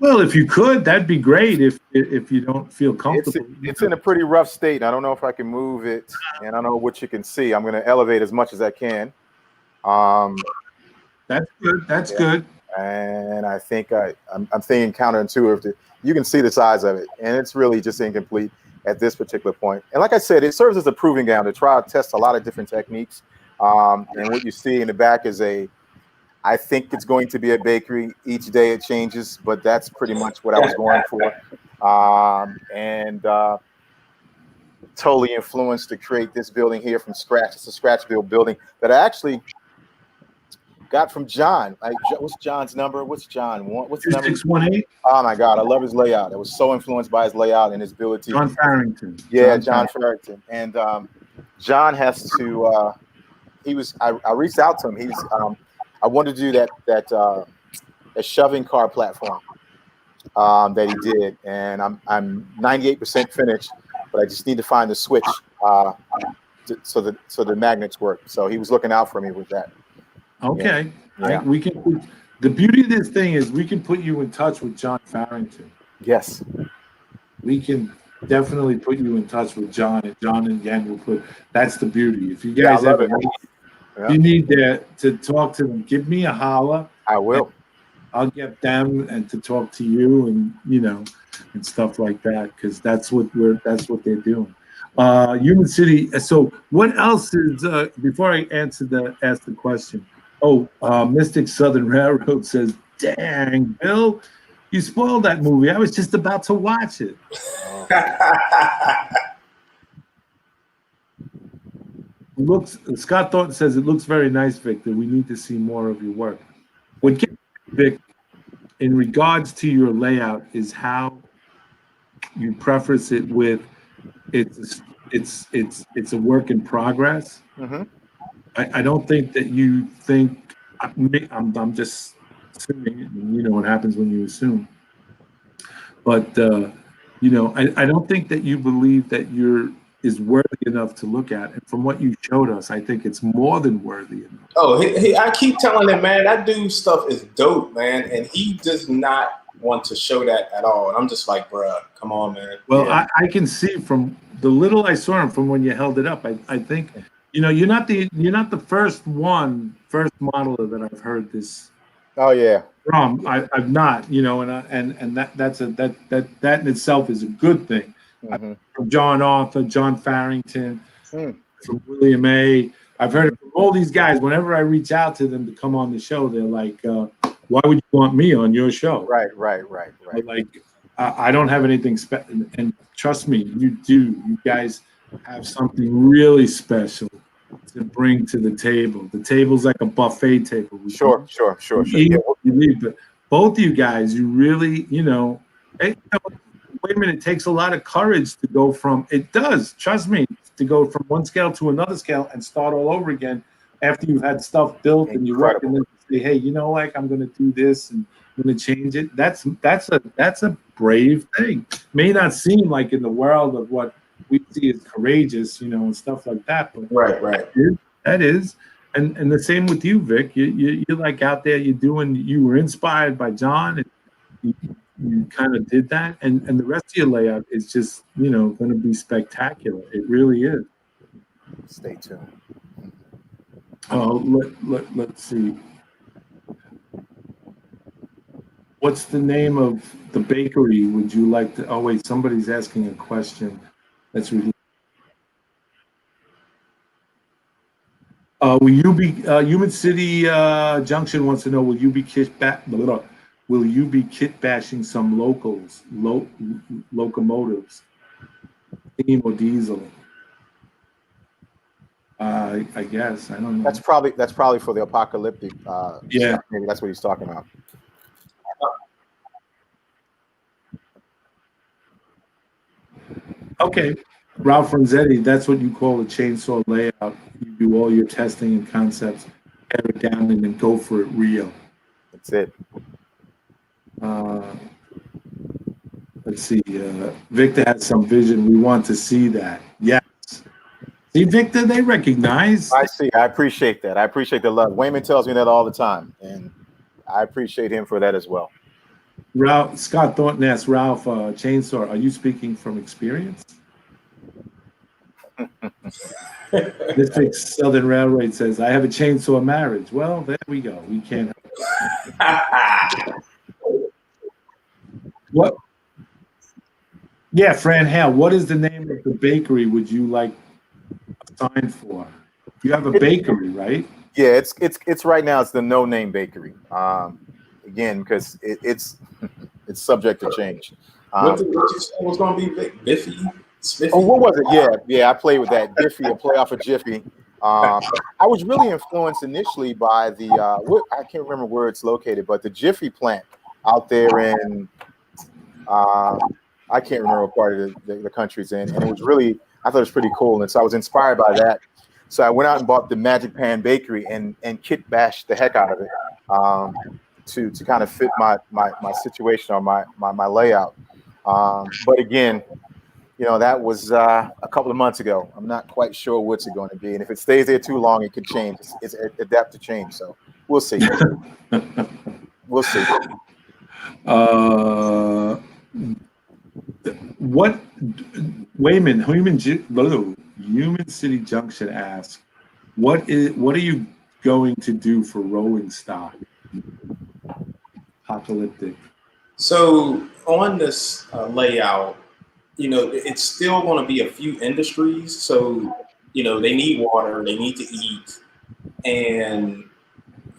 Well, if you could, that'd be great. If you don't feel comfortable, it's in a pretty rough state. I don't know if I can move it, and I don't know what you can see. I'm going to elevate as much as I can. That's good. That's good. And I think I'm thinking counterintuitive. You can see the size of it, and it's really just incomplete at this particular point. And like I said, it serves as a proving ground to try to test a lot of different techniques. And what you see in the back is I think it's going to be a bakery. Each day it changes, but that's pretty much what I was going for. Totally influenced to create this building here from scratch. It's a scratch build building that I actually got from John. What's John's number? What's John? What's the number? 618. Oh my God, I love his layout. I was so influenced by his layout and his ability. John Farrington. Yeah, John Farrington. And John has to. I reached out to him. I wanted to do that shoving car platform that he did, and I'm 98% finished, but I just need to find the switch so the magnets work. So he was looking out for me with that. Okay. Yeah. We can. The beauty of this thing is we can put you in touch with John Farrington. Yes. We can definitely put you in touch with John, and John and Yen will put. That's the beauty. If you guys ever you need to talk to them, give me a holler. I will. I'll get them and to talk to you and and stuff like that, because that's what they're doing. Human City. So what else is before I ask the question? Mystic Southern Railroad says, "Dang, Bill, you spoiled that movie. I was just about to watch it." Scott Thornton says it looks very nice, Victor. We need to see more of your work. What gets Vic in regards to your layout is how you preface it with it's a work in progress. Mm-hmm. I don't think that you think I'm just assuming. You know what happens when you assume. But I don't think that you believe that you're is worthy enough to look at. And from what you showed us, I think it's more than worthy enough. Oh, I keep telling him, man, that dude's stuff is dope, man, and he does not want to show that at all. And I'm just like, bruh, come on, man. Well, yeah. I can see from the little I saw him from when you held it up. I think, you're not the first model that I've heard this. Oh yeah. From I've not, and that in itself is a good thing. Mm-hmm. From John Arthur, John Farrington, from William A. I've heard it from all these guys. Whenever I reach out to them to come on the show, they're like, "Why would you want me on your show?" Right. But like, I don't have anything special, and trust me, you do. You guys have something really special to bring to the table. The table's like a buffet table. Sure. You leave, but both of you guys, you really, Wayman, it takes a lot of courage to go from, it does, trust me, to go from one scale to another scale and start all over again after you've had stuff built and you work, and then say, hey, I'm going to do this and I'm going to change it. That's a brave thing. May not seem like in the world of what we see as courageous, and stuff like that, but right. That is. And the same with you, Vic. You're like out there. You were inspired by John, and you kind of did that. And the rest of your layout is just going to be spectacular. It really is. Stay tuned. Oh, let's see. What's the name of the bakery? Would you like to? Oh wait, somebody's asking a question. That's really. Will you be Human City Junction wants to know? Will you be kit bashing some locomotives, steam or diesel? I guess I don't know. That's probably for the apocalyptic. Yeah, stuff. Maybe that's what he's talking about. Okay. Ralph Ronzetti, that's what you call a chainsaw layout. You do all your testing and concepts, tear it down, and then go for it real. That's it. Let's see. Victor has some vision. We want to see that. Yes. See, Victor, they recognize. I see. I appreciate that. I appreciate the love. Wayman tells me that all the time, and I appreciate him for that as well. Ralph, Scott Thornton asked Ralph, chainsaw, are you speaking from experience? Mystic Southern Railroad says, I have a chainsaw marriage. Well, there we go. We can't. What? Yeah, Fran Hale, what is the name of the bakery would you like a sign for? You have a bakery, right? Yeah, it's right now. It's the No Name Bakery. Again, because it's subject to change. What you say was going to be Biffy? Spiffy? Oh, what was it? Yeah. I played with that Biffy, a play off of Jiffy. I was really influenced initially by the I can't remember where it's located, but the Jiffy plant out there in I can't remember what part of the country's in, and it was really, I thought it was pretty cool, and so I was inspired by that. So I went out and bought the Magic Pan Bakery and kit bashed the heck out of it to kind of fit my situation or my layout. But again, that was a couple of months ago. I'm not quite sure what's it going to be, and if it stays there too long, it could change. It's adapt to change, so we'll see. We'll see. What Wayman, Human City Junction asks, what are you going to do for rolling stock? Apocalyptic. So on this layout, it's still going to be a few industries. So, they need water, they need to eat. And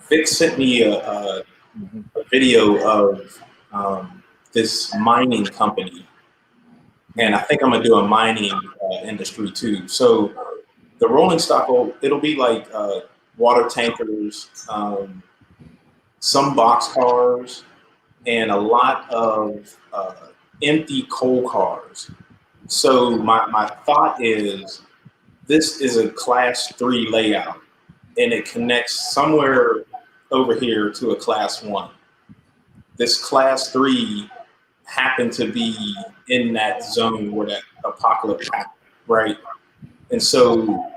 Vic sent me a video of this mining company. And I think I'm going to do a mining industry too. So the rolling stock, it'll be like water tankers, some box cars, and a lot of empty coal cars. So my thought is this is a class 3 layout, and it connects somewhere over here to a class 1. This class 3 happened to be in that zone where that apocalypse happened, right? And so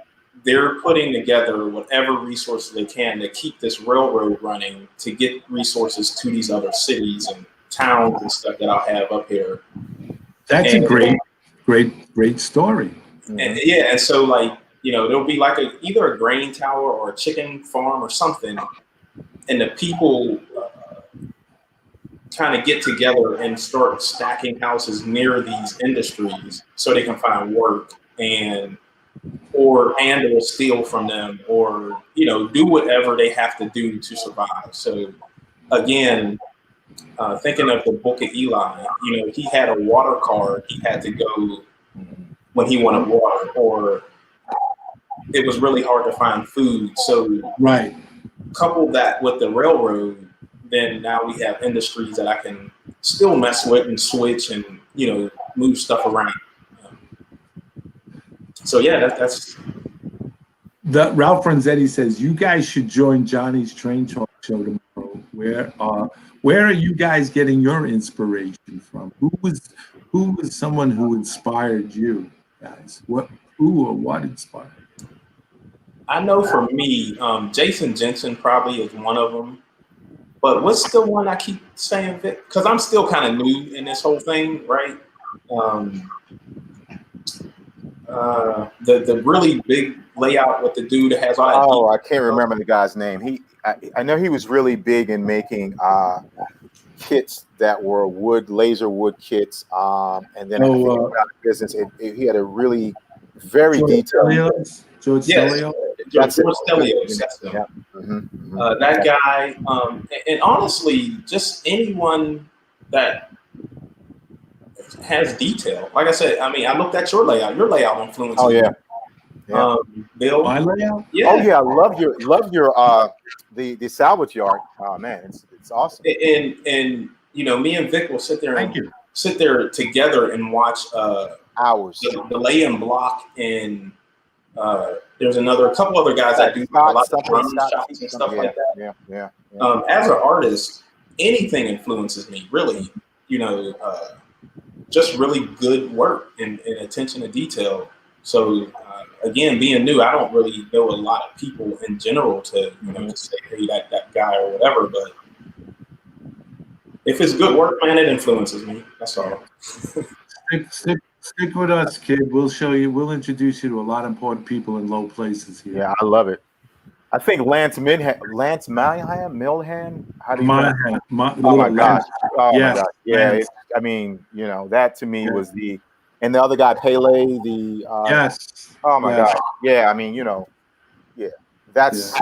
they're putting together whatever resources they can to keep this railroad running, to get resources to these other cities and towns and stuff that I'll have up here. That's a great story. And yeah, and so like, you know, there'll be like either a grain tower or a chicken farm or something, and the people kind of get together and start stacking houses near these industries so they can find work or steal from them, or, you know, do whatever they have to do to survive. So again, thinking of the Book of Eli, you know, he had a water card. He had to go when he wanted water, or it was really hard to find food. So right, couple that with the railroad, then now we have industries that I can still mess with and switch and, you know, move stuff around. So yeah, that's. The Ralph Franzetti says you guys should join Johnny's Train Talk show tomorrow. Where are you guys getting your inspiration from? Who was someone who inspired you guys? Who or what inspired? I know for me, Jason Jensen probably is one of them. But what's the one I keep saying? Because I'm still kind of new in this whole thing, right? The really big layout with the dude that has all that. Oh, I can't remember the guy's name. I know he was really big in making kits that were laser wood kits. And then I think out of business, he had a really very detailed. George Stelios. George Stelios. That's him. Yeah. That guy, and honestly, just anyone that has detail. Like I said, I mean, I looked at your layout. Your layout influences. Oh yeah. Yeah. Bill. My layout. Yeah. Oh yeah, I love your the salvage yard. Oh man, it's awesome. And you know, me and Vic will sit there together and watch hours. The lay and block, and there's a couple other guys that do a lot of drum shots and stuff like that. Yeah. As an artist, anything influences me, really. You know, just really good work and attention to detail. So again, being new, I don't really know a lot of people in general to, you know, to say, hey, that guy or whatever. But if it's good work, man, it influences me. That's all. Stick with us, kid. We'll show you. We'll introduce you to a lot of important people in low places here. Yeah, I love it. I think Lance Milham. How do you? Oh my gosh! Oh my gosh! Yeah, I mean, you know, that to me was and the other guy Pele. Yes. Oh my God! Yeah, I mean, you know, that's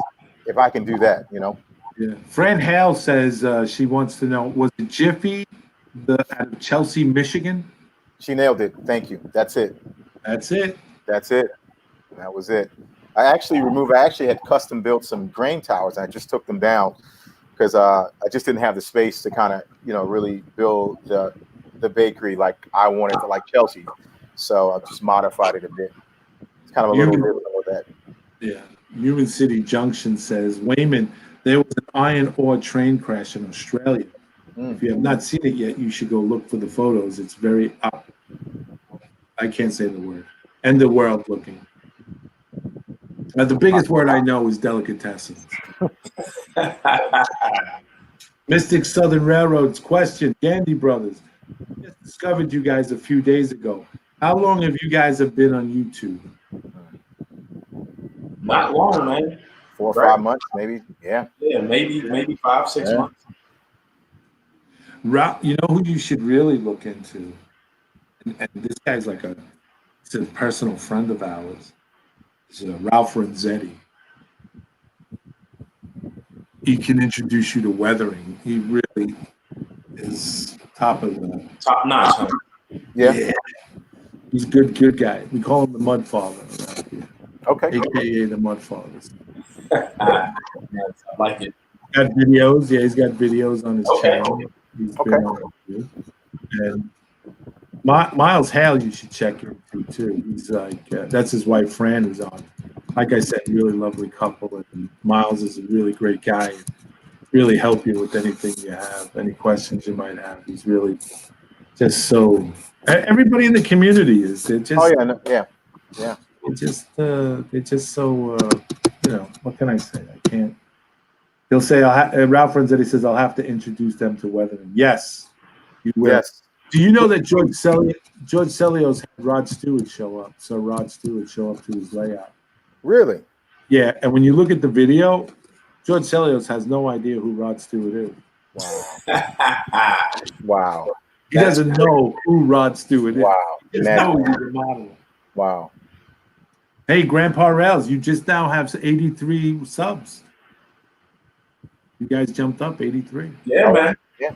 if I can do that, you know. Yeah. Fran Hale says she wants to know: was it Jiffy out of Chelsea, Michigan? She nailed it. Thank you. That's it. That's it. That was it. I actually had custom built some grain towers, and I just took them down because I just didn't have the space to kind of, you know, really build the bakery like I wanted to, like Chelsea. So I just modified it a bit. It's kind of a little bit of that. Yeah. Human City Junction says, Wayman, there was an iron ore train crash in Australia. If you have not seen it yet, you should go look for the photos. It's very up. I can't say the word. End of world looking. The biggest word I know is delicatessen. Mystic Southern Railroad's question, Gandy Brothers. I just discovered you guys a few days ago. How long have you guys been on YouTube? Not long, man. 4 or 5 months, maybe. Yeah. Yeah, maybe 5, 6 months. You know who you should really look into? And this guy's like a personal friend of ours. It's Ralph Renzetti. He can introduce you to weathering. He really is top notch. Huh? Yeah. He's a good guy. We call him the Mud Father around here. Okay. AKA the Mud Father. I like it. Got videos. Yeah, he's got videos on his channel. He's been on it. And Miles Hale, you should check him too. He's like, that's his wife Fran who's on. Like I said, really lovely couple. And Miles is a really great guy. Really help you with anything you have, any questions you might have. He's really just so. Everybody in the community is. Just, yeah. they're just so what can I say? I can't. He'll say, Ralph Renzetti says, I'll have to introduce them to Weatherman. Yes, you will. Yes. Do you know that George Celios had Rod Stewart show up? So Rod Stewart show up to his layout. Really? Yeah, and when you look at the video, George Celios has no idea who Rod Stewart is. Wow. Wow. He doesn't know who Rod Stewart is. Wow. He just knows he's a model. Wow. Hey, Grandpa Rails, you just now have 83 subs. You guys jumped up 83. Yeah, man. Yeah,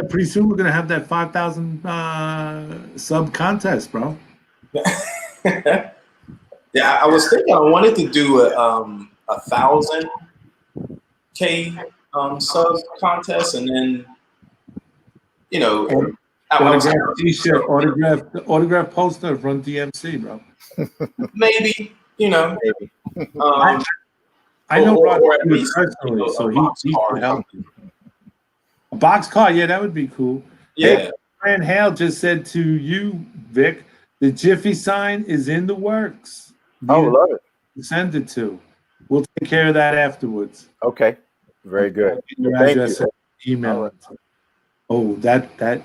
pretty soon we're going to have that 5,000 sub contest, bro. Yeah, I was thinking I wanted to do a 1,000K sub contest, and then autograph T-shirt, autograph poster from DMC, bro. maybe Maybe. I know or Rod at least, personally, so a box he car. could help you. A box car, yeah, that would be cool. Yeah. Hey, Fran Hale just said to you, Vic, the Jiffy sign is in the works. Oh, love it. Send it to. We'll take care of that afterwards. Okay. Very good. Your Thank address you. and email. All right. Oh, that.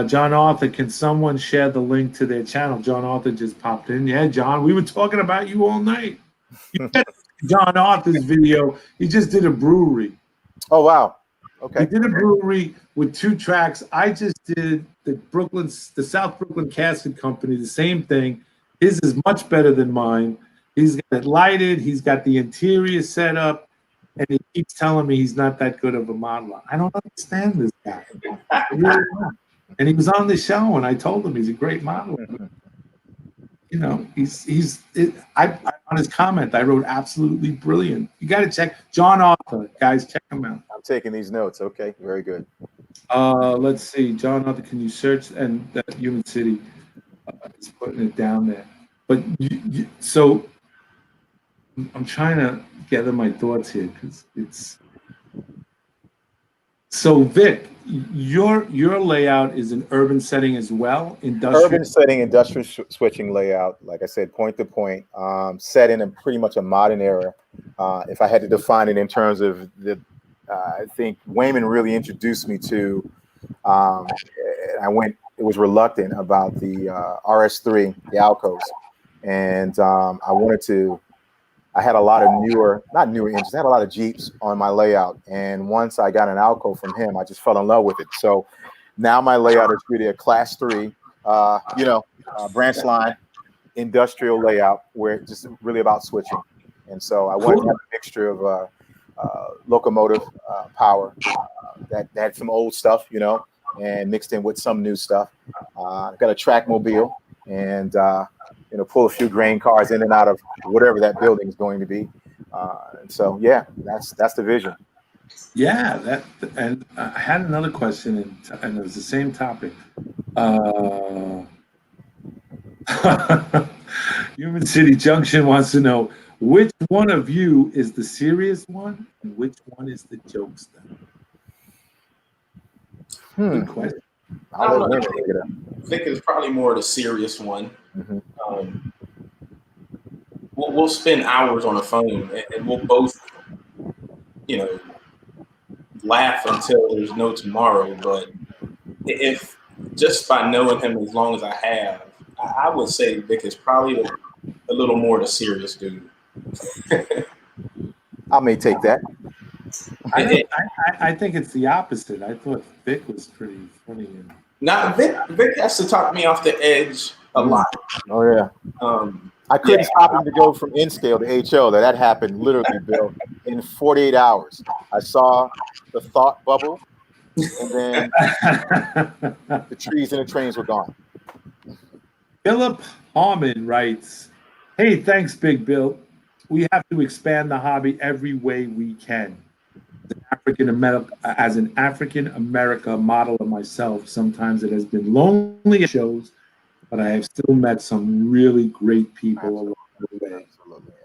John Arthur, can someone share the link to their channel? John Arthur just popped in. Yeah, John, we were talking about you all night. You had John Arthur's video. He just did a brewery. Oh, wow. Okay. He did a brewery with 2 tracks. I just did the South Brooklyn Casket Company, the same thing. His is much better than mine. He's got it lighted. He's got the interior set up. And he keeps telling me he's not that good of a modeler. I don't understand this guy. I really don't. And he was on the show, and I told him he's a great modeler. On his comment, I wrote absolutely brilliant. You got to check John Arthur, guys. Check him out. I'm taking these notes. Okay. Very good. Let's see, John Arthur. Can you search? And that Human City is putting it down there. But so I'm trying to gather my thoughts here because it's so Vic. Your layout is an urban setting as well, industrial. Urban setting, industrial switching layout. Like I said, point to point, set in a pretty much a modern era. If I had to define it in terms of I think Wayman really introduced me to. It was reluctant about the RS3, the Alcos, and I had a lot of not newer engines. I had a lot of Jeeps on my layout, and once I got an Alco from him, I just fell in love with it. So now my layout is really a Class 3, branch line industrial layout where it's just really about switching. And so I wanted to have a mixture of locomotive power that had some old stuff, and mixed in with some new stuff. I've got a track mobile and pull a few grain cars in and out of whatever that building is going to be. And so, yeah, that's the vision. Yeah, and I had another question, and it was the same topic. Human City Junction wants to know which one of you is the serious one and which one is the jokester. Good question. I don't know. I think it's probably more the serious one. Mm-hmm. We'll spend hours on the phone, and we'll both, laugh until there's no tomorrow. But if just by knowing him as long as I have, I would say Vic is probably a little more the serious dude. I may take that. I think it's the opposite. I thought Vic was pretty funny. Now Vic has to talk me off the edge a lot. Oh yeah. I couldn't stop him to go from N scale to HO. That happened literally, Bill, in 48 hours. I saw the thought bubble, and then the trees and the trains were gone. Philip Harmon writes, "Hey, thanks, Big Bill. We have to expand the hobby every way we can. As an African American modeler myself, sometimes it has been lonely at shows, but I have still met some really great people along the way."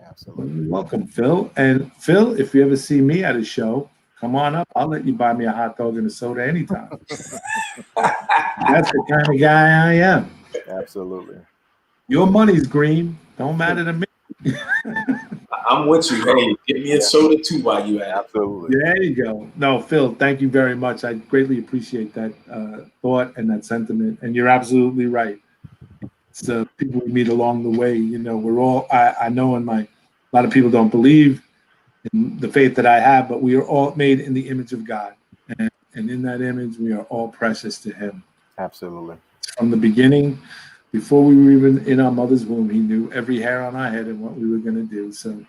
Absolutely. Welcome, Phil. And Phil, if you ever see me at a show, come on up. I'll let you buy me a hot dog and a soda anytime. That's the kind of guy I am. Absolutely. Your money's green. Don't matter to me. I'm with you. Hey, give me a soda too while you at it. Absolutely. There you go. No, Phil, thank you very much. I greatly appreciate that thought and that sentiment. And you're absolutely right. It's people we meet along the way. You know, we're all, I know a lot of people don't believe in the faith that I have, but we are all made in the image of God. And in that image, we are all precious to Him. Absolutely. From the beginning, before we were even in our mother's womb, He knew every hair on our head and what we were going to do. So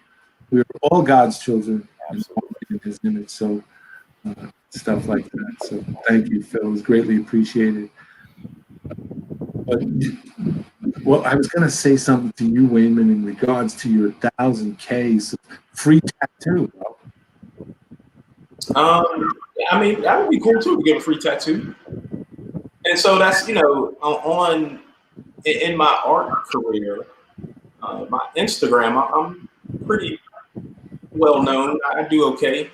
we are all God's children and all in His image. So stuff like that. So thank you, Phil. It was greatly appreciated. But well, I was going to say something to you, Wayman, in regards to your 1,000K free tattoo, bro. I mean, that would be cool too to get a free tattoo. And so that's, you know, in my art career, my Instagram, I'm pretty well known. I do okay.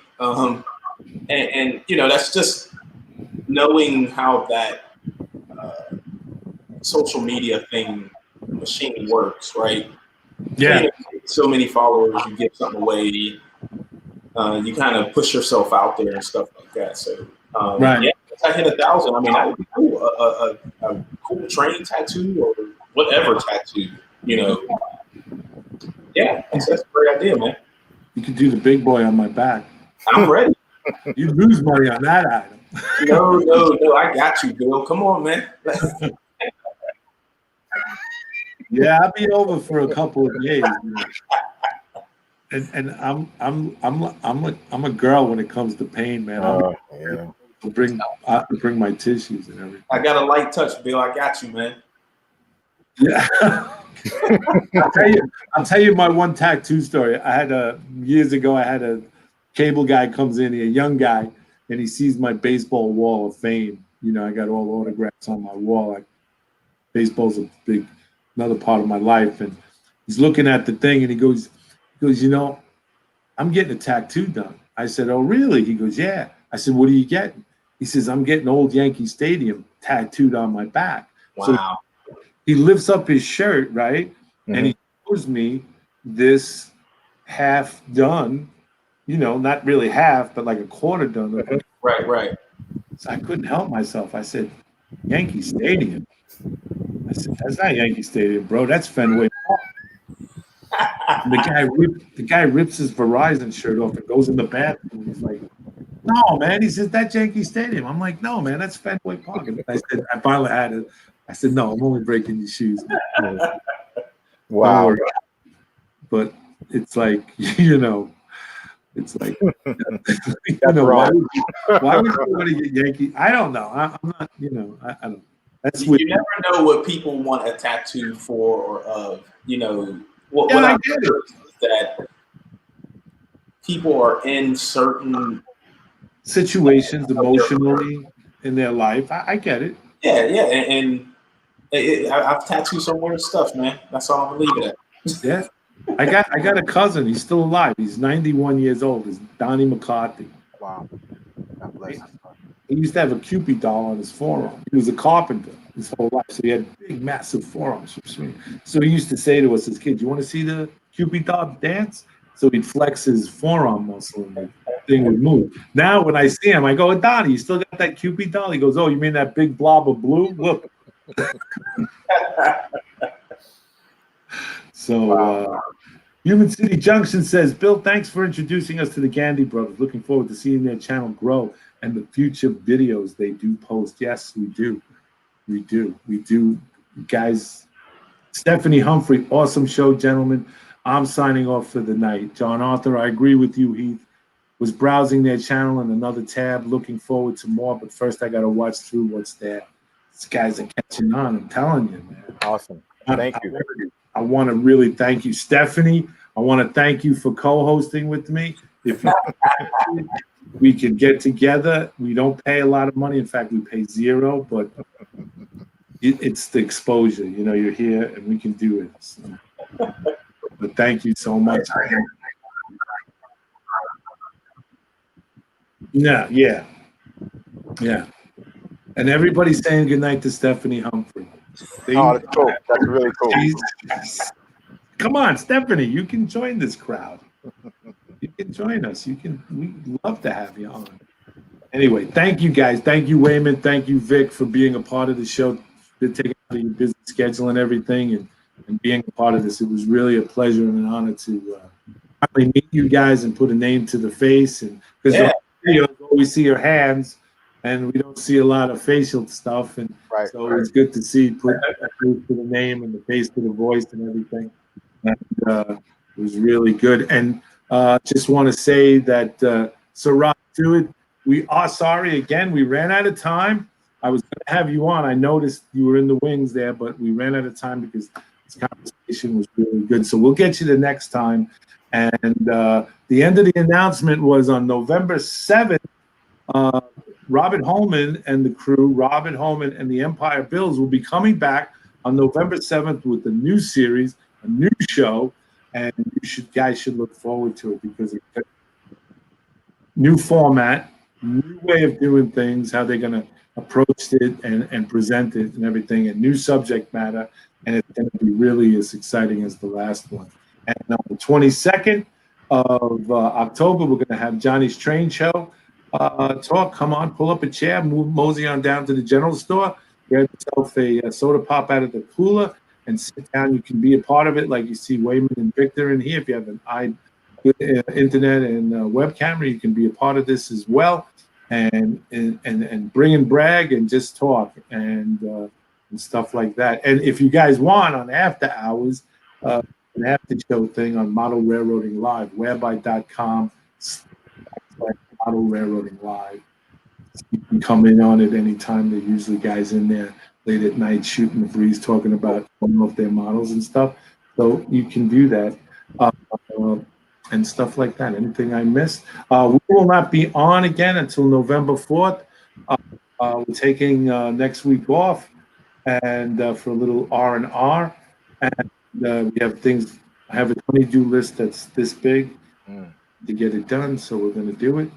And you know, that's just knowing how that social media machine works, right? Yeah. So, you know, so many followers, you give something away, you kind of push yourself out there and stuff like that. So, Right. yeah, if I hit 1,000, I mean, that would be cool. A cool train tattoo or whatever tattoo, you know. Yeah, that's a great idea, man. You could do the big boy on my back. I'm ready. You lose money on that item. No, I got you, Bill. Come on, man. Yeah, I'll be over for a couple of days. And I'm a girl when it comes to pain, man. Yeah. I'll bring my tissues and everything. I got a light touch, Bill. I got you, man. Yeah. I'll tell you my one tattoo story. Years ago, I had a cable guy comes in, a young guy, and he sees my baseball wall of fame. You know, I got all autographs on my wall. Baseball's another part of my life. And he's looking at the thing and he goes, you know, I'm getting a tattoo done. I said, oh, really? He goes, yeah. I said, what are you getting? He says, I'm getting Old Yankee Stadium tattooed on my back. Wow. So he lifts up his shirt, right? Mm-hmm. And he shows me this half done, you know, not really half, but like a quarter done. Right. So I couldn't help myself. I said, Yankee Stadium. I said, that's not Yankee Stadium, bro. That's Fenway Park. The guy rips his Verizon shirt off and goes in the bathroom. He's like, no, man. He says, that's Yankee Stadium. I'm like, no, man, that's Fenway Park. And I finally had it. I said, no, I'm only breaking your shoes. Wow. But it's like, you know, it's like, you know, why would somebody get Yankee? I don't know. I'm not, you know, I don't know. You never know what people want a tattoo for or of. You know, what I get is that people are in certain situations emotionally in their life. I get it. Yeah, and I've tattooed some weird stuff, man. That's all I'm gonna leave it at. Yeah. I got a cousin. He's still alive. He's 91 years old. It's Donnie McCarthy. Wow. God bless him. He used to have a Cupid doll on his forearm. He was a carpenter his whole life, so he had big, massive forearms. So he used to say to us as kids, "You want to see the Cupid doll dance?" So he'd flex his forearm muscle, and the thing would move. Now, when I see him, I go, "Donnie, you still got that Cupid doll?" He goes, "Oh, you mean that big blob of blue? Look." So, Human City Junction says, Bill, thanks for introducing us to the Gandy brothers. Looking forward to seeing their channel grow and the future videos they do post. Yes, we do. We do. Guys, Stephanie Humphrey, awesome show, gentlemen. I'm signing off for the night. John Arthur, I agree with you, Heath. Was browsing their channel in another tab, looking forward to more, but first I got to watch through what's there. These guys are catching on, I'm telling you, man. Awesome. Thank you. I want to really thank you, Stephanie. I want to thank you for co-hosting with me. If you, we can get together. We don't pay a lot of money. In fact, we pay zero, but it's the exposure. You know, you're here and we can do it. So. But thank you so much. Yeah. And everybody's saying goodnight to Stephanie Humphrey. See? Oh, that's cool. That's really cool. Jesus. Come on, Stephanie, you can join this crowd. You can join us. We'd love to have you on. Anyway, thank you guys. Thank you, Wayman. Thank you, Vic, for being a part of the show, for taking out of your busy schedule and everything, and being a part of this. It was really a pleasure and an honor to finally meet you guys and put a name to the face. And because Yeah. we always see your hands, and we don't see a lot of facial stuff, and Right. so it's good to see put a face to the name and the face to the voice and everything. And it was really good. And just want to say that Sarat, do it. We are sorry again. We ran out of time. I was going to have you on. I noticed you were in the wings there, but we ran out of time because this conversation was really good. So we'll get you the next time. And the end of the announcement was on November 7th. Robert Holman and the crew, Robert Holman and the Empire Bills, will be coming back on November 7th with a new series, a new show, and guys should look forward to it because it's a new format, new way of doing things, how they're going to approach it and present it and everything, and new subject matter, and it's going to be really as exciting as the last one. And on the 22nd of October, we're going to have Johnny's Train Show. Talk, come on, pull up a chair, mosey on down to the general store, grab yourself a soda pop out of the cooler, and sit down. You can be a part of it, like you see Wayman and Victor in here. If you have an internet and web camera, you can be a part of this as well, and bring and brag and just talk and stuff like that. And if you guys want on after hours, an after show thing on Model Railroading Live, whereby.com. Model Railroading Live. You can come in on it anytime. There's usually guys in there late at night shooting the breeze, talking about off their models and stuff. So you can do that and stuff like that. Anything I missed? We will not be on again until November 4th. We're taking next week off and for a little R&R. And we have things. I have a honey-do list that's this big to get it done, so we're going to do it.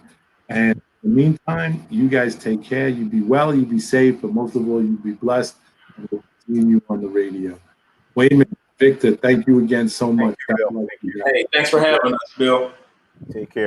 And in the meantime, you guys take care. You be well, you be safe, but most of all, you be blessed. And we'll see you on the radio. Wayman, Victor, thank you again so much. Thank you, Bill. Hey, thanks for having us, Bill. Take care.